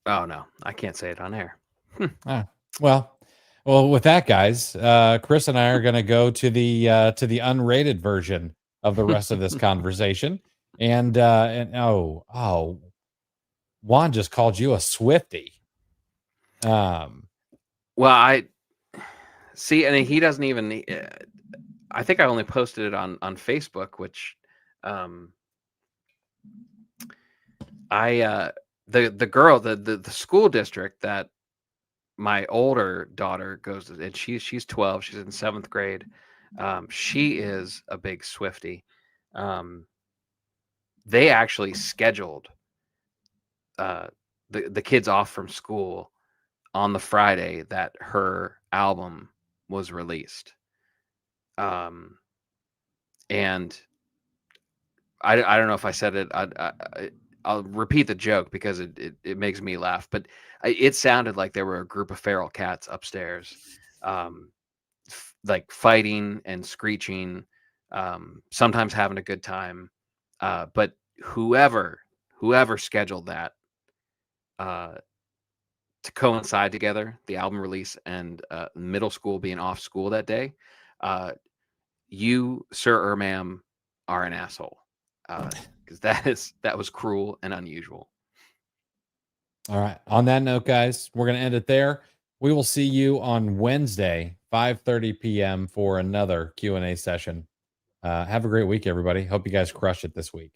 oh no, I can't say it on air. Ah, well, with that, guys, Chris and I are going to go to the unrated version of the rest of this conversation, and Juan just called you a Swifty. Well, I see, and he doesn't even. I think I only posted it on Facebook, which I the girl the school district that my older daughter goes to, and she's 12. She's in 7th grade. She is a big Swiftie. They actually scheduled the kids off from school on the Friday that her album was released. And I don't know if I said it. I'll repeat the joke because it makes me laugh. But it sounded like there were a group of feral cats upstairs, like fighting and screeching, sometimes having a good time. But whoever scheduled that to coincide together, the album release and middle school being off school that day, you, sir or ma'am, are an asshole. Because that was cruel and unusual. All right. On that note, guys, we're going to end it there. We will see you on Wednesday, 5:30 p.m. for another Q&A session. Have a great week, everybody. Hope you guys crush it this week.